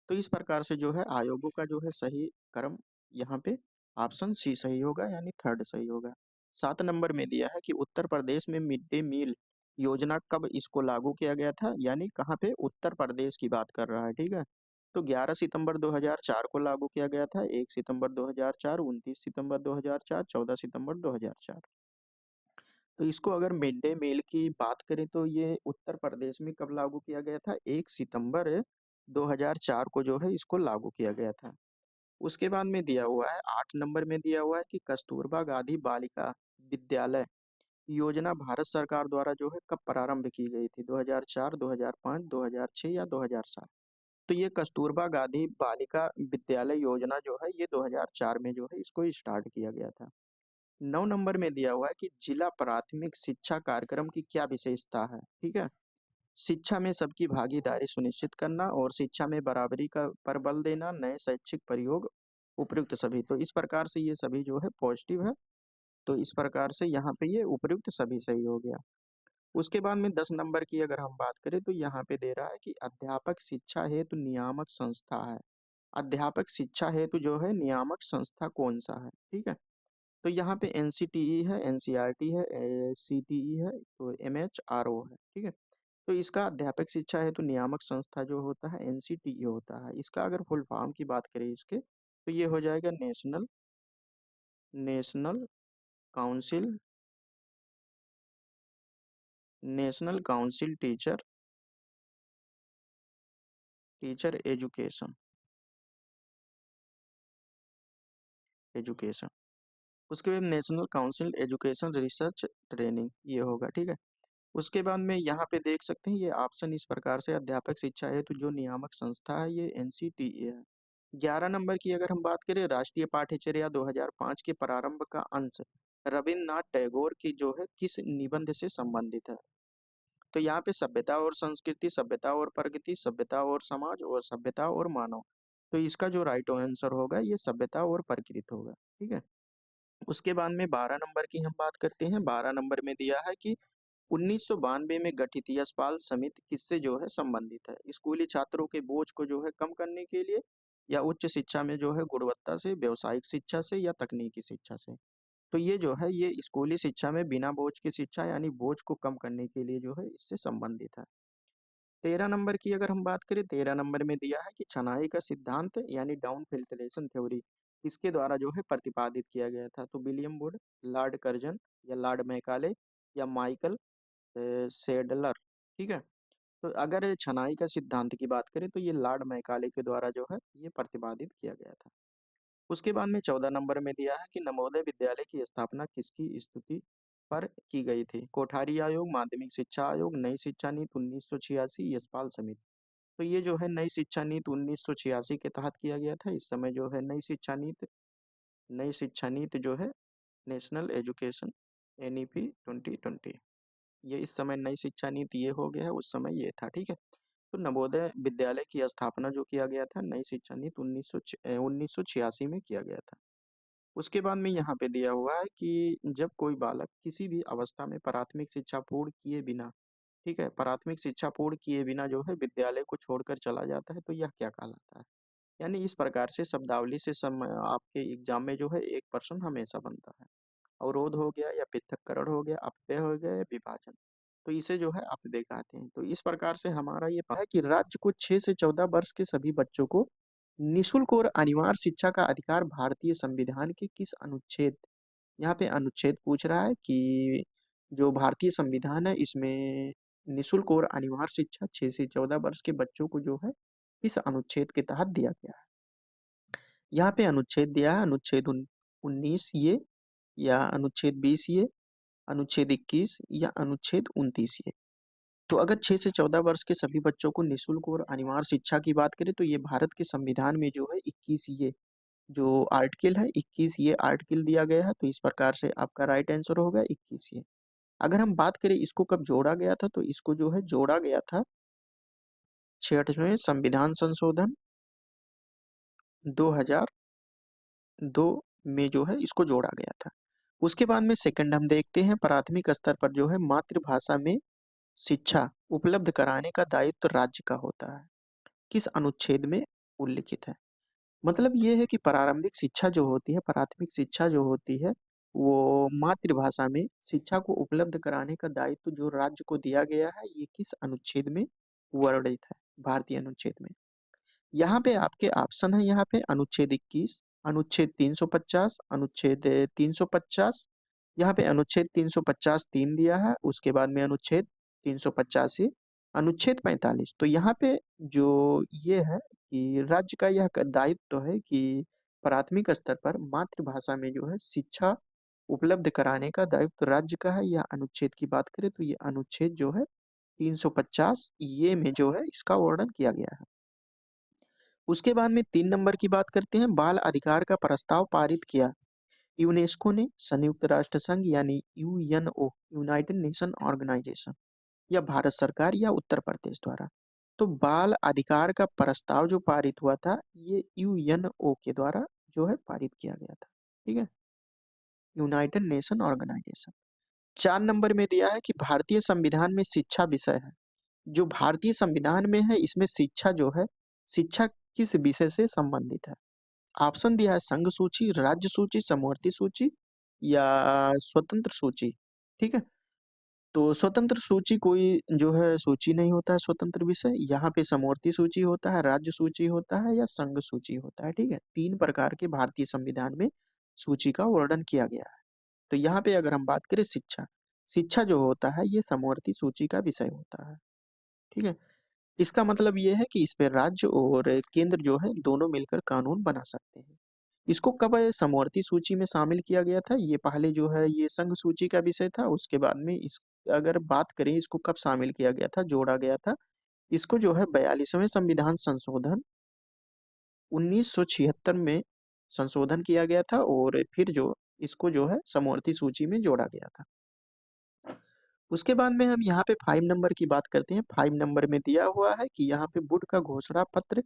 तो इस प्रकार से जो है आयोगों का जो है सही क्रम यहाँ पे ऑप्शन सी सही होगा यानी थर्ड सही होगा। 7 नंबर में दिया है कि उत्तर प्रदेश में मिड डे मील योजना कब इसको लागू किया गया था? यानी कहाँ पे? उत्तर प्रदेश की बात कर रहा है, ठीक है? तो 11 सितंबर 2004 को लागू किया गया था, 1 सितंबर 2004, 29 सितंबर 2004, 14 सितंबर 2004। तो इसको अगर मिड डे मील की बात करें तो ये उत्तर प्रदेश में कब लागू किया गया था? 1 सितंबर 2004 को जो है इसको लागू किया गया था। उसके बाद में दिया हुआ है 8 नंबर में दिया हुआ है कि कस्तूरबा गांधी बालिका विद्यालय योजना भारत सरकार द्वारा जो है कब प्रारंभ की गई थी? 2004, 2005, 2006 या 2007? तो ये कस्तूरबा गांधी बालिका विद्यालय योजना जो है ये 2004 में जो है इसको स्टार्ट किया गया था। 9 नंबर में दिया हुआ है कि जिला प्राथमिक शिक्षा कार्यक्रम की क्या विशेषता है? ठीक है? शिक्षा में सबकी भागीदारी सुनिश्चित करना और शिक्षा में बराबरी का पर बल देना, नए शैक्षिक प्रयोग, उपयुक्त सभी। तो इस प्रकार से ये सभी जो है पॉजिटिव है तो इस प्रकार से यहाँ पे ये उपयुक्त सभी सही हो गया। उसके बाद में 10 नंबर की अगर हम बात करें तो यहाँ पे दे रहा है कि अध्यापक शिक्षा हेतु नियामक संस्था है। अध्यापक शिक्षा हेतु जो है नियामक संस्था कौन सा है, ठीक है। तो यहाँ पे एनसीटीई है, एनसीईआरटी है, सीटीई है, तो एमएचआरओ है, ठीक है। तो इसका अध्यापक शिक्षा हेतु नियामक संस्था जो होता है एनसीटीई होता है। इसका अगर फुल फॉर्म की बात करें इसके तो ये हो जाएगा national national council national council teacher education. उसके बाद national council education research training ये होगा, ठीक है। उसके बाद में यहाँ पे देख सकते हैं ये ऑप्शन इस प्रकार से अध्यापक शिक्षा हेतु जो नियामक संस्था है ये एनसीटीई है। 11 नंबर की अगर हम बात करें राष्ट्रीय पाठ्यचर्या 2005 के प्रारंभ का अंश रविन्द्रनाथ टैगोर की जो है किस निबंध से संबंधित है। तो यहाँ पे सभ्यता और संस्कृति, सभ्यता और प्रगति, सभ्यता और समाज और सभ्यता और मानव। तो इसका जो राइट आंसर होगा ये सभ्यता और प्रकृति होगा, ठीक है। उसके बाद में 12 नंबर की हम बात करते हैं। 12 नंबर में दिया है कि 1992 में गठित यशपाल समिति किससे जो है संबंधित है। स्कूली छात्रों के बोझ को जो है कम करने के लिए या उच्च शिक्षा में जो है गुणवत्ता से, व्यावसायिक शिक्षा से या तकनीकी शिक्षा से। तो ये जो है ये स्कूली शिक्षा में बिना बोझ की शिक्षा यानी बोझ को कम करने के लिए जो है इससे संबंधित है। 13 नंबर की अगर हम बात करें 13 नंबर में दिया है कि छनाई का सिद्धांत यानी डाउन फिल्ट्रेशन थ्योरी किसके द्वारा जो है प्रतिपादित किया गया था। तो विलियम वुड, लॉर्ड कर्जन या लॉर्ड मैकाले या माइकल सेडलर, ठीक है। तो अगर ये छनाई का सिद्धांत की बात करें तो ये लॉर्ड मैकाले के द्वारा जो है ये प्रतिपादित किया गया था। उसके बाद में 14 नंबर में दिया है कि नवोदय विद्यालय की स्थापना किसकी स्तुति पर की गई थी। कोठारी आयोग, माध्यमिक शिक्षा आयोग, नई शिक्षा नीति 1986, यशपाल समिति। तो ये जो है नई शिक्षा नीति 1986 के तहत किया गया था। इस समय जो है नई शिक्षा नीति जो है नेशनल एजुकेशन एनईपी 2020, ये इस समय नई शिक्षा नीति ये हो गया है, उस समय ये था, ठीक है। तो नवोदय विद्यालय की स्थापना जो किया गया था नई शिक्षा नीति 1986 में किया गया था। उसके बाद में यहाँ पे दिया हुआ है कि जब कोई बालक किसी भी अवस्था में प्राथमिक शिक्षा पूर्ण किए बिना, ठीक है, प्राथमिक शिक्षा पूर्ण किए बिना जो है विद्यालय को छोड़कर चला जाता है तो यह क्या कहलाता है। यानी इस प्रकार से शब्दावली से आपके एग्जाम में जो है एक प्रश्न हमेशा बनता है। अवरोध हो गया या पृथक्करण हो गया, अपव्यय हो गया या विभाजन, तो इसे जो है अपव्यय कहते हैं। तो इस प्रकार से हमारा ये है कि राज्य को 6 से 14 वर्ष के सभी बच्चों को निशुल्क और अनिवार्य शिक्षा का अधिकार भारतीय संविधान के किस अनुच्छेद, यहाँ पे अनुच्छेद पूछ रहा है कि जो भारतीय संविधान है इसमें निशुल्क और अनिवार्य शिक्षा 6 से 14 वर्ष के बच्चों को जो है इस अनुच्छेद के तहत दिया गया है। यहाँ पे अनुच्छेद दिया है अनुच्छेद 19 ये या अनुच्छेद 20 ये, अनुच्छेद 21 या अनुच्छेद 29 ये। तो अगर 6 से 14 वर्ष के सभी बच्चों को निशुल्क और अनिवार्य शिक्षा की बात करें तो ये भारत के संविधान में जो है 21 ये जो आर्टिकल है 21 ये आर्टिकल दिया गया है। तो इस प्रकार से आपका राइट आंसर होगा 21 ये। अगर हम बात करें इसको कब जोड़ा गया था तो इसको जो है जोड़ा गया था 66वें संविधान संशोधन 2002 में जो है इसको जोड़ा गया था। उसके बाद में सेकंड हम देखते हैं प्राथमिक स्तर पर जो है मातृभाषा में शिक्षा उपलब्ध कराने का दायित्व राज्य का होता है, किस अनुच्छेद में उल्लिखित है। मतलब ये है कि प्रारंभिक शिक्षा जो होती है, प्राथमिक शिक्षा जो होती है वो मातृभाषा में शिक्षा को उपलब्ध कराने का दायित्व जो राज्य को दिया गया है ये किस अनुच्छेद में वर्णित है, भारतीय अनुच्छेद में। यहाँ पे आपके ऑप्शन है, यहाँ पे अनुच्छेद 21, अनुच्छेद 350, अनुच्छेद 350, यहाँ पे अनुच्छेद 350 3 दिया है, उसके बाद में अनुच्छेद 385, अनुच्छेद 45। तो यहाँ पे जो ये है कि राज्य का यह दायित्व है कि प्राथमिक स्तर पर मातृभाषा में जो है शिक्षा उपलब्ध कराने का दायित्व राज्य का है। या अनुच्छेद की बात करें तो ये अनुच्छेद जो है 350 ये में जो है इसका वर्णन किया गया है। उसके बाद में 3 नंबर की बात करते हैं। बाल अधिकार का प्रस्ताव पारित किया यूनेस्को ने, संयुक्त राष्ट्र संघ यानी यूएनओ, यूनाइटेड नेशन ऑर्गेनाइजेशन, या भारत सरकार या उत्तर प्रदेश द्वारा। तो बाल अधिकार का प्रस्ताव जो पारित हुआ था ये यूएनओ के द्वारा जो है पारित किया गया था, ठीक है। United nation organisation. 4 नंबर में दिया है कि भारतीय संविधान में शिक्षा विषय है। जो भारतीय संविधान में है इसमें शिक्षा जो है, शिक्षा किस विषय से संबंधित है? ऑप्शन दिया है संघ सूची, राज्य सूची, समवर्ती सूची या स्वतंत्र सूची। ठीक है? तो स्वतंत्र सूची कोई जो है सूची नहीं होता है स्वतंत्र विषय, यहाँ पे समवर्ती सूची होता है, राज्य सूची होता है या संघ सूची होता है। ठीक है? 3 प्रकार के भारतीय संविधान में सूची का वर्णन किया गया है। तो यहाँ पे अगर हम बात करें शिक्षा, शिक्षा जो होता है ये समवर्ती सूची का विषय होता है। ठीक है? इसका मतलब ये है कि इस पे राज्य और केंद्र जो है दोनों मिलकर कानून बना सकते हैं। इसको कब समवर्ती सूची में शामिल किया गया था? ये पहले जो है ये संघ सूची का विषय था, उसके बाद में इस अगर बात करें इसको कब शामिल किया गया था, जोड़ा गया था, इसको जो है 42वें संविधान संशोधन 1976 में संशोधन किया गया था और फिर जो इसको जो है समवर्ती सूची में जोड़ा गया था। उसके बाद में हम यहाँ पे 5 नंबर की बात करते हैं। 5 नंबर में दिया हुआ है कि यहाँ पे वुड का घोषणा पत्र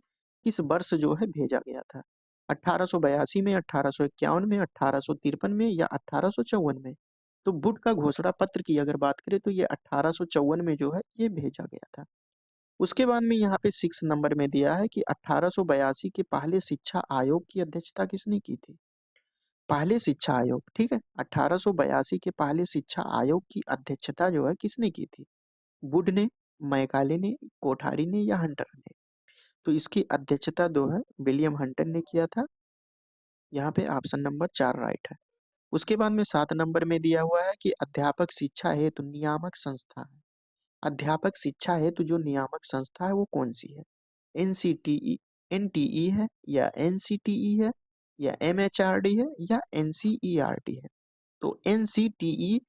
किस वर्ष जो है भेजा गया था? 1882 में, 1851 में, 1853 में या 1854 में? तो वुड का घोषणा पत्र की अगर बात करें तो ये 1854 में जो है ये भेजा गया था। उसके बाद में यहाँ पे 6 नंबर में दिया है कि 1882 के पहले शिक्षा आयोग की अध्यक्षता किसने की थी? पहले शिक्षा आयोग, ठीक है? 1882 के पहले शिक्षा आयोग की अध्यक्षता जो है किसने की थी? वुड ने, मैकाले ने, कोठारी ने या हंटर ने? तो इसकी अध्यक्षता जो है विलियम हंटर ने किया था। यहाँ पे ऑप्शन नंबर 4 राइट है। उसके बाद में 7 नंबर में दिया हुआ है कि अध्यापक शिक्षा हेतु नियामक संस्था है। अध्यापक शिक्षा हेतु जो नियामक संस्था है वो कौन सी है? एनसीटीई, एनटीई है या एनसीटीई है या एमएचआरडी है या एनसीईआरटी है? तो एनसीटीई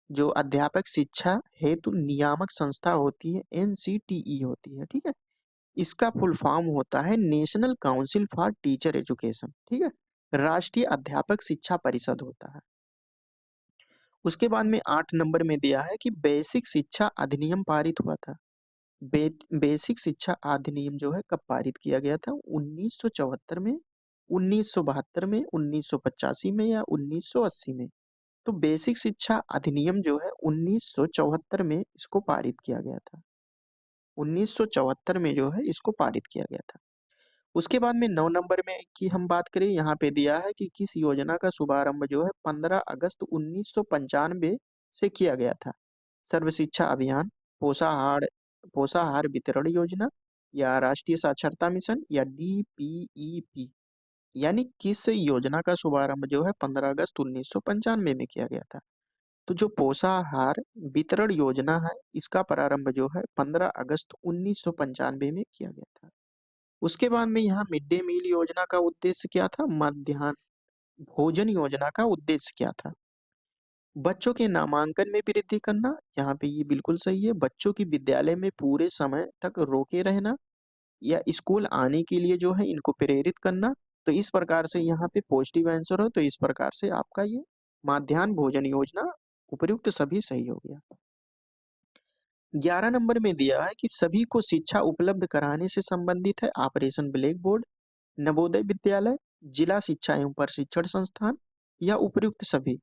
जो अध्यापक शिक्षा हेतु नियामक संस्था होती है, एनसीटीई होती है। ठीक है? इसका फुल फॉर्म होता है national council for teacher education. ठीक है? राष्ट्रीय अध्यापक शिक्षा परिषद होता है। उसके बाद में 8 नंबर में दिया है कि बेसिक शिक्षा अधिनियम पारित हुआ था। बेसिक शिक्षा अधिनियम जो है कब पारित किया गया था? 1974 में, 1972 में, 1985 में या 1980 में? तो बेसिक शिक्षा अधिनियम जो है 1974 में इसको पारित किया गया था। 1974 में जो है इसको पारित किया गया था। उसके बाद में 9 नंबर में की हम बात करें, यहाँ पे दिया है कि किस योजना का शुभारंभ जो है 15 अगस्त 1995 से किया गया था? सर्व शिक्षा अभियान, पोषाहार पोषाहार वितरण योजना या राष्ट्रीय साक्षरता मिशन या डीपीईपी? यानी किस योजना का शुभारंभ जो है 15 अगस्त 1995 में किया गया था? तो जो पोषाहार वितरण योजना है इसका प्रारंभ जो है 15 अगस्त 1995 में किया गया था। उसके बाद में यहाँ मिड डे मील योजना का उद्देश्य क्या था? मध्याह्न भोजन योजना का उद्देश्य क्या था? बच्चों के नामांकन में वृद्धि करना, यहाँ पे ये बिल्कुल सही है। बच्चों की विद्यालय में पूरे समय तक रोके रहना या स्कूल आने के लिए जो है इनको प्रेरित करना। तो इस प्रकार से यहाँ पे पॉजिटिव आंसर हो, तो इस प्रकार से आपका ये मध्याह्न भोजन योजना उपयुक्त सभी सही हो गया। 11 नंबर में दिया है कि सभी को शिक्षा उपलब्ध कराने से संबंधित है operation black board, Navodaya Vidyalaya, जिला शिक्षा एवं प्रशिक्षण संस्थान या उपयुक्त सभी?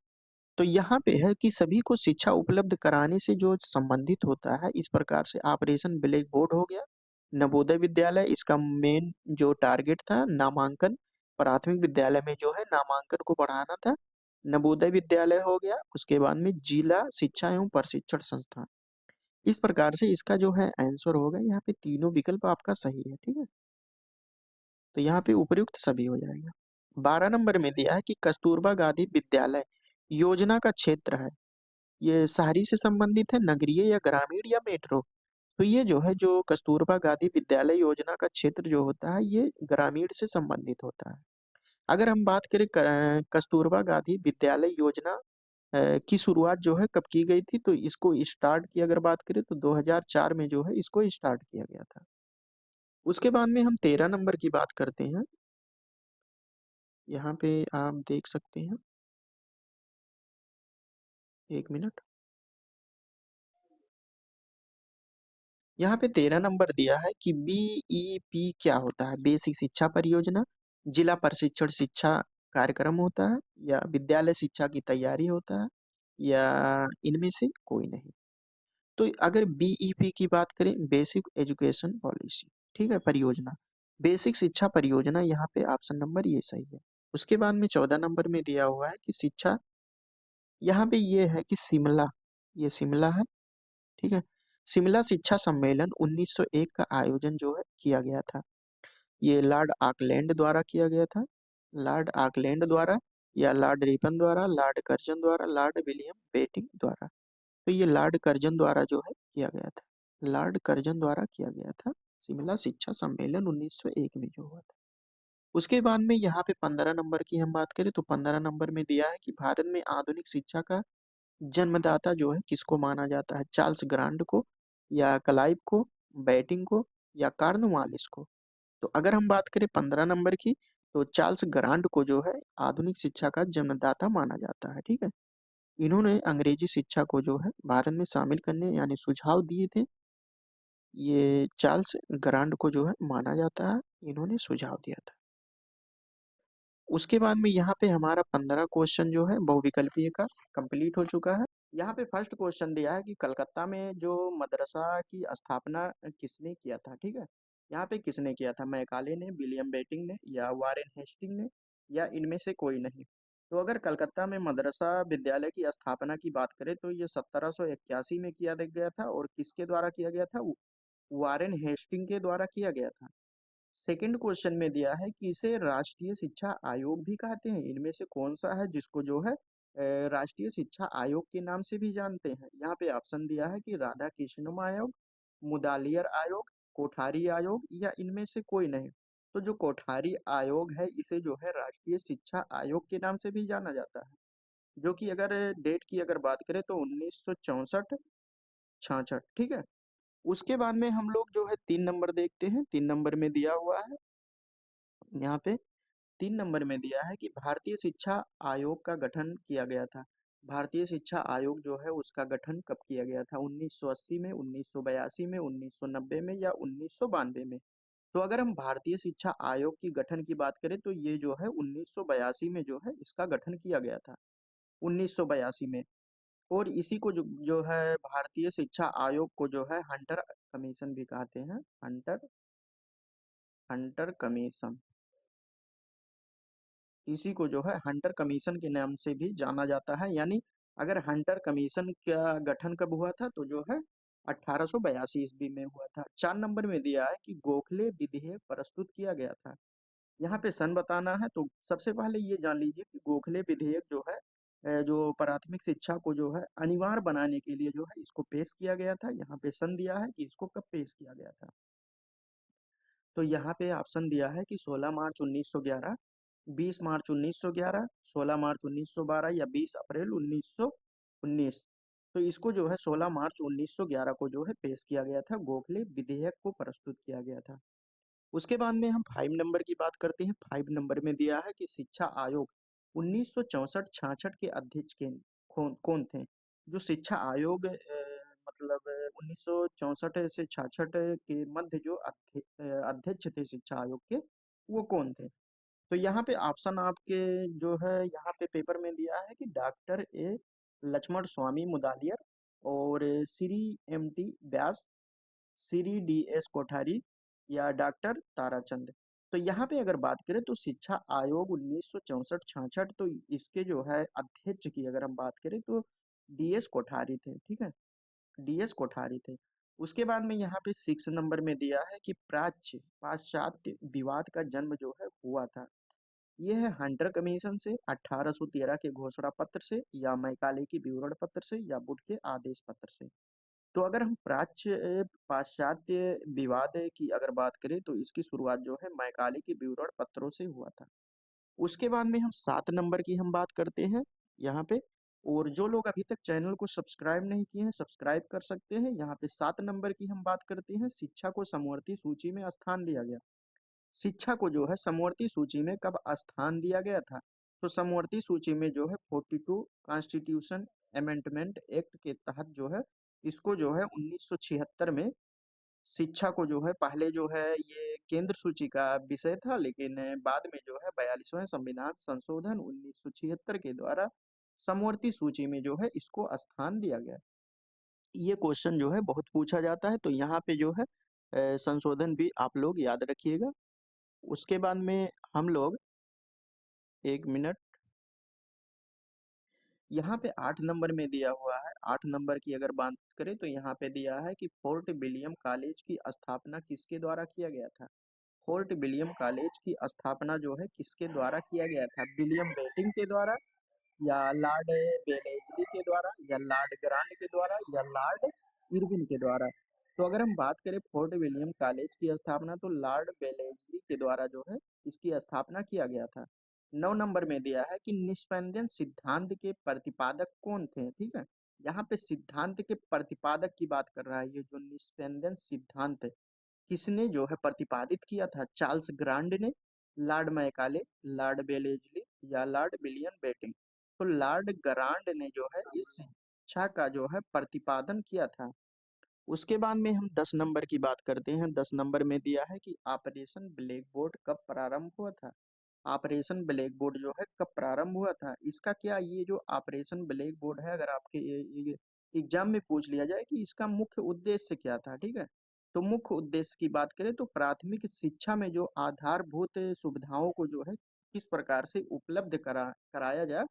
तो यहाँ पे है कि सभी को शिक्षा उपलब्ध कराने से जो संबंधित होता है, इस प्रकार से ऑपरेशन ब्लैक बोर्ड हो गया। नवोदय विद्यालय इसका मेन जो टारगेट था नामांकन, प्राथमिक विद्यालय में जो है नामांकन को बढ़ाना था, नवोदय विद्यालय हो गया। उसके बाद में जिला शिक्षा एवं प्रशिक्षण संस्थान। इस प्रकार से इसका जो है आंसर होगा, यहाँ पे तीनों विकल्प आपका सही है। ठीक है? तो यहाँ पे उपयुक्त सभी हो जाएगा। 12 नंबर में दिया है कि कस्तूरबा गांधी विद्यालय योजना का क्षेत्र है, ये शहरी से संबंधित है, नगरीय या ग्रामीण या मेट्रो? तो ये जो है जो कस्तूरबा गांधी विद्यालय योजना का क्षेत्र जो होता है ये ग्रामीण से संबंधित होता है। अगर हम बात करें कस्तूरबा गांधी विद्यालय योजना की शुरुआत जो है कब की गई थी, तो इसको स्टार्ट की अगर बात करें तो 2004 में जो है इसको स्टार्ट किया गया था। उसके बाद में हम 13 नंबर की बात करते हैं। यहाँ पे आप देख सकते हैं, 1 मिनट। यहाँ पे 13 नंबर दिया है कि बीईपी क्या होता है? बेसिक शिक्षा परियोजना, जिला प्रशिक्षण शिक्षा कार्यक्रम होता है या विद्यालय शिक्षा की तैयारी होता है या इनमें से कोई नहीं। तो अगर बीईपी की बात करें, बेसिक एजुकेशन पॉलिसी, ठीक है, परियोजना, बेसिक शिक्षा परियोजना, यहाँ पे ऑप्शन नंबर ये सही है। उसके बाद में 14 नंबर में दिया हुआ है कि शिक्षा, यहाँ पे ये है कि शिमला, ये शिमला है, ठीक है। शिमला शिक्षा सम्मेलन 1901 का आयोजन जो है किया गया था। ये लॉर्ड ऑकलैंड द्वारा किया गया था, लॉर्ड ऑकलैंड द्वारा या लॉर्ड रिपन द्वारा, लॉर्ड कर्जन द्वारा, लॉर्ड विलियम बेटिंग द्वारा। तो ये लॉर्ड कर्जन द्वारा जो है किया गया था, लॉर्ड कर्जन द्वारा किया गया था शिमला शिक्षा सम्मेलन 1901 में जो हुआ था। उसके बाद में यहाँ पे 15 नंबर की हम बात करें तो 15 नंबर में दिया है कि भारत में आधुनिक शिक्षा का जन्मदाता जो है किसको माना जाता है, चार्ल्स ग्रांड को या क्लाइव को, बैटिंग को या कॉर्नवालिस को। तो अगर हम बात करें 15 नंबर की, तो चार्ल्स ग्रांड को जो है आधुनिक शिक्षा का जन्मदाता माना जाता है, ठीक है। इन्होंने अंग्रेजी शिक्षा को जो है भारत में शामिल करने यानी सुझाव दिए थे। ये चार्ल्स ग्रांड को जो है माना जाता है, इन्होंने सुझाव दिया था। उसके बाद में यहाँ पे हमारा 15 क्वेश्चन जो है बहुविकल्पीय का कंप्लीट हो चुका है। यहाँ पे फर्स्ट क्वेश्चन दिया है कि कलकत्ता में जो मदरसा की स्थापना किसने किया था, ठीक है। यहाँ पे किसने किया था, मैकाले ने, विलियम बेटिंग ने या वारेन हेस्टिंग ने या इनमें से कोई नहीं। तो अगर कलकत्ता में मदरसा विद्यालय की स्थापना की बात करें तो ये 1781 में किया गया था और किसके द्वारा किया गया था, वारेन हेस्टिंग के द्वारा किया गया था। सेकंड क्वेश्चन में दिया है कि इसे राष्ट्रीय शिक्षा आयोग भी कहते हैं, इनमें से कौन सा है जिसको जो है राष्ट्रीय शिक्षा आयोग के नाम से भी जानते हैं। यहाँ पे ऑप्शन दिया है कि राधा कृष्णम आयोग, मुदालियर आयोग, कोठारी आयोग या इनमें से कोई नहीं। तो जो कोठारी आयोग है इसे जो है राष्ट्रीय शिक्षा आयोग के नाम से भी जाना जाता है, जो कि अगर डेट की अगर बात करें तो 1964 66, ठीक है। उसके बाद में हम लोग जो है 3 नंबर देखते हैं। 3 नंबर में दिया हुआ है यहाँ पे, 3 नंबर में दिया है कि भारतीय शिक्षा आयोग का गठन किया गया था। भारतीय शिक्षा आयोग जो है उसका गठन कब किया गया था, 1980 में, 1982 में, 1990 में या 1992 में। तो अगर हम भारतीय शिक्षा आयोग की गठन की बात करें तो ये जो है 1982 में जो है इसका गठन किया गया था, 1982 में। और इसी को जो है भारतीय शिक्षा आयोग को जो है हंटर कमीशन भी कहते हैं, हंटर हंटर कमीशन। इसी को जो है हंटर कमीशन के नाम से भी जाना जाता है। यानी अगर हंटर कमीशन का गठन कब हुआ था तो जो है 1882 ईस्वी में हुआ था। 4 नंबर में दिया है कि गोखले विधेयक प्रस्तुत किया गया था। यहाँ पे सन बताना है तो सबसे पहले ये जान लीजिए कि गोखले विधेयक जो है जो प्राथमिक शिक्षा को जो है अनिवार्य बनाने के लिए जो है इसको पेश किया गया था। यहाँ पे सन दिया है कि इसको कब पेश किया गया था। तो यहाँ पे ऑप्शन दिया है कि 16 मार्च 1911, 20 मार्च 1911, 16 मार्च 1912 या 20 अप्रैल 1919। तो इसको जो है 16 मार्च 1911 को जो है पेश किया गया था, गोखले विधेयक को प्रस्तुत किया गया था। उसके बाद में हम 5 नंबर की बात करते हैं। 5 नंबर में दिया है कि शिक्षा आयोग 1964-66 के अध्यक्ष के कौन कौन थे। जो शिक्षा आयोग मतलब 1964 से 66 के मध्य जो अध्यक्ष थे शिक्षा आयोग के, वो कौन थे। तो यहाँ पे ऑप्शन आपके जो है यहाँ पे पेपर में दिया है कि डॉक्टर ए लक्ष्मण स्वामी मुदालियर और श्री एम टी व्यास, श्री डी एस कोठारी या डॉक्टर ताराचंद। तो यहाँ पे अगर बात करें तो शिक्षा आयोग 1964-66, तो इसके जो है अध्यक्ष की अगर हम बात करें तो डी एस कोठारी थे, ठीक है, डी एस कोठारी थे। उसके बाद में यहाँ पे 6 नंबर में दिया है कि प्राच्य पाश्चात्य विवाद का जन्म जो है हुआ था। ये है हंटर कमीशन से, 1813 के घोषणा पत्र से या मैकाले की विवरण पत्र से या वुड के आदेश पत्र से। तो अगर हम प्राच्य पाश्चात्य विवाद की अगर बात करें तो इसकी शुरुआत जो है मैकाले के विवरण पत्रों से हुआ था। उसके बाद में हम 7 नंबर की हम बात करते हैं यहाँ पे। और जो लोग अभी तक चैनल को सब्सक्राइब नहीं किए हैं सब्सक्राइब कर सकते हैं। यहाँ पे 7 नंबर की हम बात करते हैं, शिक्षा को समवर्ती सूची में स्थान दिया गया। शिक्षा को जो है समवर्ती सूची में कब स्थान दिया गया था, तो समवर्ती सूची में जो है 42 कॉन्स्टिट्यूशन अमेंडमेंट एक्ट के तहत जो है इसको जो है 1976 में शिक्षा को जो है पहले जो है ये केंद्र सूची का विषय था, लेकिन बाद में जो है 42वें संविधान संशोधन 1976 के द्वारा समवर्ती सूची में जो है इसको स्थान दिया गया। ये क्वेश्चन जो है बहुत पूछा जाता है, तो यहाँ पे जो है संशोधन भी आप लोग याद रखिएगा। उसके बाद में हम लोग 1 मिनट, यहाँ पे 8 नंबर में दिया हुआ है। 8 नंबर की अगर बात करें तो यहाँ पे दिया है कि फोर्ट विलियम कॉलेज की स्थापना किसके द्वारा किया गया था। फोर्ट विलियम कॉलेज की स्थापना जो है किसके द्वारा किया गया था, विलियम बेंटिंक के द्वारा, या लॉर्ड बेलेजली के द्वारा, या लॉर्ड ग्रांट के द्वारा, या लॉर्ड इरविन के द्वारा। तो अगर हम बात करें फोर्ट विलियम कॉलेज की स्थापना, तो लॉर्ड बेलेजली के द्वारा जो है इसकी स्थापना किया गया था। 9 नंबर में दिया है कि निस्पंदन सिद्धांत के प्रतिपादक कौन थे। ठीक है, यहाँ पे सिद्धांत के प्रतिपादक की बात कर रहा है। ये जो निस्पंदन सिद्धांत है किसने जो है प्रतिपादित किया था, चार्ल्स ग्रांड ने, लॉर्ड मैकाले, लॉर्ड बेलेजली, या लॉर्ड विलियम बेंटिंक। तो लॉर्ड ग्रांड ने जो है इस शिक्षा का जो है प्रतिपादन किया था। उसके बाद में हम 10 नंबर की बात करते हैं। 10 नंबर में दिया है कि ऑपरेशन ब्लैक बोर्ड कब प्रारंभ हुआ था। ऑपरेशन ब्लैक बोर्ड जो है कब प्रारंभ हुआ था, इसका क्या, ये जो ऑपरेशन ब्लैक बोर्ड है, अगर आपके एग्जाम में पूछ लिया जाए कि इसका मुख्य उद्देश्य क्या था, ठीक है, तो मुख्य उद्देश्य की बात करें तो प्राथमिक शिक्षा में जो आधारभूत सुविधाओं को जो है किस प्रकार से उपलब्ध कराया जाए,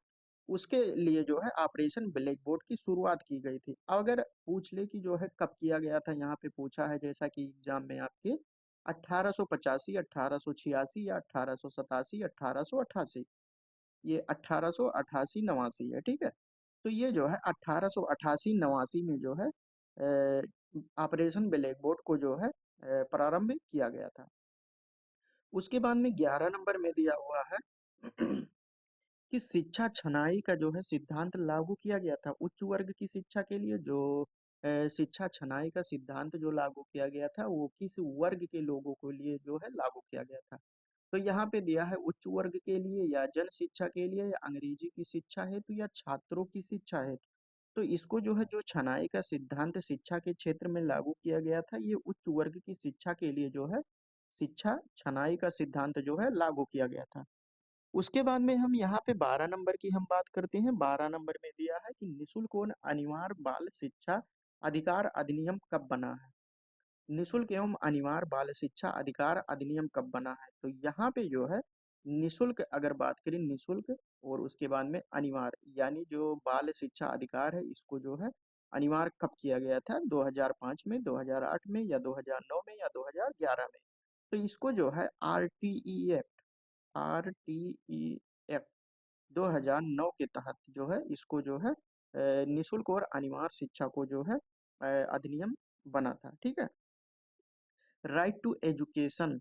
उसके लिए जो है ऑपरेशन ब्लैक बोर्ड की शुरुआत की गई थी। अगर पूछ ले कि जो है कब किया गया था, यहाँ पे पूछा है जैसा कि एग्जाम में आपके 1885, 1886 या 1887, 1888, ये 1888 89 है। ठीक है, तो ये जो है 1888 89 में जो है ऑपरेशन ब्लैक बोर्ड को जो है प्रारंभ किया गया था। उसके बाद में 11 नंबर में दिया हुआ है कि शिक्षा छनाई का जो है सिद्धांत लागू किया गया था उच्च वर्ग की शिक्षा के लिए। जो शिक्षा छनाई का सिद्धांत जो लागू किया गया था वो किस वर्ग के लोगों के लिए जो है लागू किया गया था। तो यहाँ पे दिया है उच्च वर्ग के लिए, या जन शिक्षा के लिए, या अंग्रेजी की शिक्षा हेतु, या छात्रों की शिक्षा हेतु। तो इसको जो है जो छनाई का सिद्धांत शिक्षा के क्षेत्र में लागू किया गया था, ये उच्च वर्ग की शिक्षा के लिए जो है शिक्षा छनाई का सिद्धांत जो है लागू किया गया था। उसके बाद में हम यहाँ पे 12 नंबर की हम बात करते हैं। 12 नंबर में दिया है कि निःशुल्क एवं अनिवार्य बाल शिक्षा अधिकार अधिनियम कब बना है। निःशुल्क एवं अनिवार्य बाल शिक्षा अधिकार अधिनियम कब बना है, तो यहाँ पे जो है निःशुल्क अगर बात करें, निःशुल्क और उसके बाद में अनिवार्य, यानी जो बाल शिक्षा अधिकार है इसको जो है अनिवार्य कब किया गया था, 2005 में, 2008 में, या 2009 में, या 2011 में। तो इसको जो है आरटीई एक्ट 2009 के तहत जो है इसको जो है निःशुल्क और अनिवार्य शिक्षा को जो है अधिनियम बना था। ठीक है, राइट टू एजुकेशन।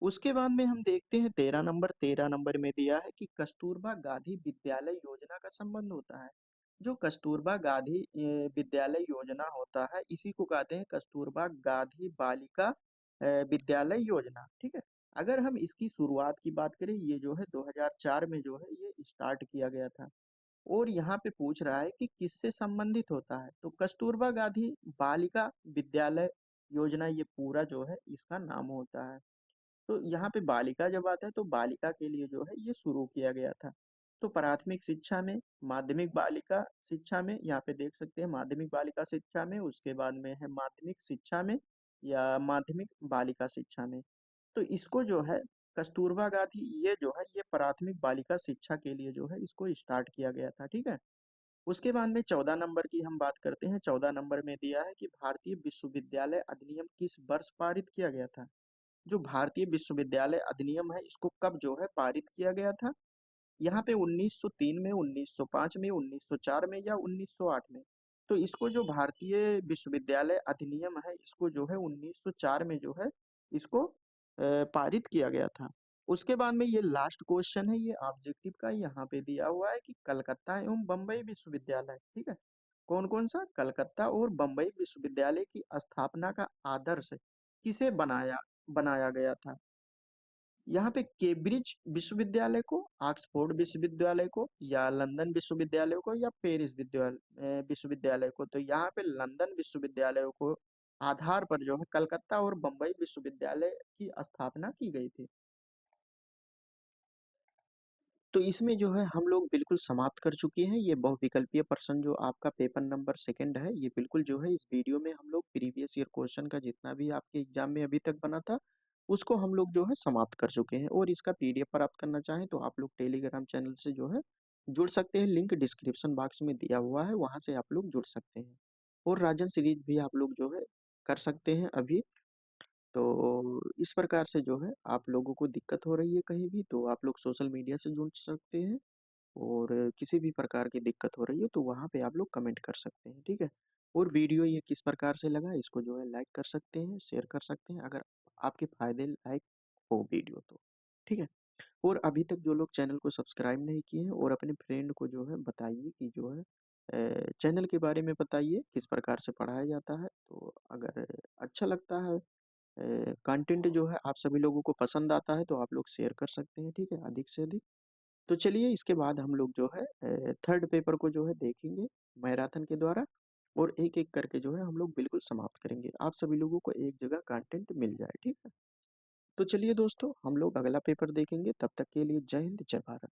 उसके बाद में हम देखते हैं 13 नंबर। 13 नंबर में दिया है कि कस्तूरबा गांधी विद्यालय योजना का संबंध होता है। जो कस्तूरबा गांधी विद्यालय योजना होता है, इसी को कहते हैं कस्तूरबा गांधी बालिका विद्यालय योजना। ठीक है, अगर हम इसकी शुरुआत की बात करें, ये जो है 2004 में जो है ये स्टार्ट किया गया था। और यहाँ पे पूछ रहा है कि किससे संबंधित होता है, तो कस्तूरबा गांधी बालिका विद्यालय योजना ये पूरा जो है इसका नाम होता है। तो यहाँ पे बालिका जब आता है तो बालिका के लिए जो है ये शुरू किया गया था। तो प्राथमिक शिक्षा में, माध्यमिक बालिका शिक्षा में, यहाँ पे देख सकते हैं माध्यमिक बालिका शिक्षा में, उसके बाद में है माध्यमिक शिक्षा में, या माध्यमिक बालिका शिक्षा में। तो इसको जो है कस्तूरबा गांधी ये जो है ये प्राथमिक बालिका शिक्षा के लिए जो है इसको स्टार्ट किया गया था। ठीक है, उसके बाद में 14 नंबर की हम बात करते हैं। 14 नंबर में दिया है कि भारतीय विश्वविद्यालय अधिनियम किस वर्ष पारित किया गया था। जो भारतीय विश्वविद्यालय अधिनियम है इसको कब जो है पारित किया गया था, यहाँ पे 1903 में, 1905 में, 1904 में, या 1908 में। तो इसको जो भारतीय विश्वविद्यालय अधिनियम है इसको जो है 1904 में जो है इसको पारित किया गया था। उसके बाद में ये लास्ट क्वेश्चन है, ये ऑब्जेक्टिव का, यहाँ पे दिया हुआ है कि कलकत्ता एवं बम्बई विश्वविद्यालय, ठीक है, कौन कौन सा, कलकत्ता और बम्बई विश्वविद्यालय की स्थापना का आदर्श किसे बनाया बनाया गया था। यहाँ पे केम्ब्रिज विश्वविद्यालय को, ऑक्सफोर्ड विश्वविद्यालय को, या लंदन विश्वविद्यालय को, या पेरिस विश्वविद्यालय को। तो यहाँ पे लंदन विश्वविद्यालय को आधार पर जो है कलकत्ता और बम्बई विश्वविद्यालय की स्थापना की गई थी। तो इसमें जो है हम लोग बिल्कुल समाप्त कर चुके हैं। ये बहुविकल्पीय प्रश्न जो आपका पेपर नंबर 2 है, ये बिल्कुल जो है इस वीडियो में हम लोग प्रीवियस ईयर क्वेश्चन का जितना भी आपके एग्जाम में अभी तक बना था, उसको हम लोग जो है समाप्त कर चुके हैं। और इसका पीडीएफ प्राप्त करना चाहें तो आप लोग टेलीग्राम चैनल से जो है जुड़ सकते हैं। लिंक डिस्क्रिप्शन बॉक्स में दिया हुआ है, वहां से आप लोग जुड़ सकते हैं। और राजन सीरीज भी आप लोग जो है कर सकते हैं अभी। तो इस प्रकार से जो है आप लोगों को दिक्कत हो रही है कहीं भी, तो आप लोग सोशल मीडिया से जुड़ सकते हैं। और किसी भी प्रकार की दिक्कत हो रही है तो वहाँ पे आप लोग कमेंट कर सकते हैं, ठीक है। और वीडियो ये किस प्रकार से लगा इसको जो है लाइक कर सकते हैं, शेयर कर सकते हैं, अगर आपके फायदे लायक हो वीडियो तो, ठीक है। और अभी तक जो लोग चैनल को सब्सक्राइब नहीं किए हैं, और अपने फ्रेंड को जो है बताइए कि जो है चैनल के बारे में बताइए किस प्रकार से पढ़ाया जाता है। तो अगर अच्छा लगता है कंटेंट जो है आप सभी लोगों को पसंद आता है तो आप लोग शेयर कर सकते हैं, ठीक है, अधिक से अधिक। तो चलिए इसके बाद हम लोग जो है थर्ड पेपर को जो है देखेंगे मैराथन के द्वारा। और एक एक करके जो है हम लोग बिल्कुल समाप्त करेंगे, आप सभी लोगों को एक जगह कंटेंट मिल जाए, ठीक है। तो चलिए दोस्तों हम लोग अगला पेपर देखेंगे, तब तक के लिए जय हिंद जय भारत।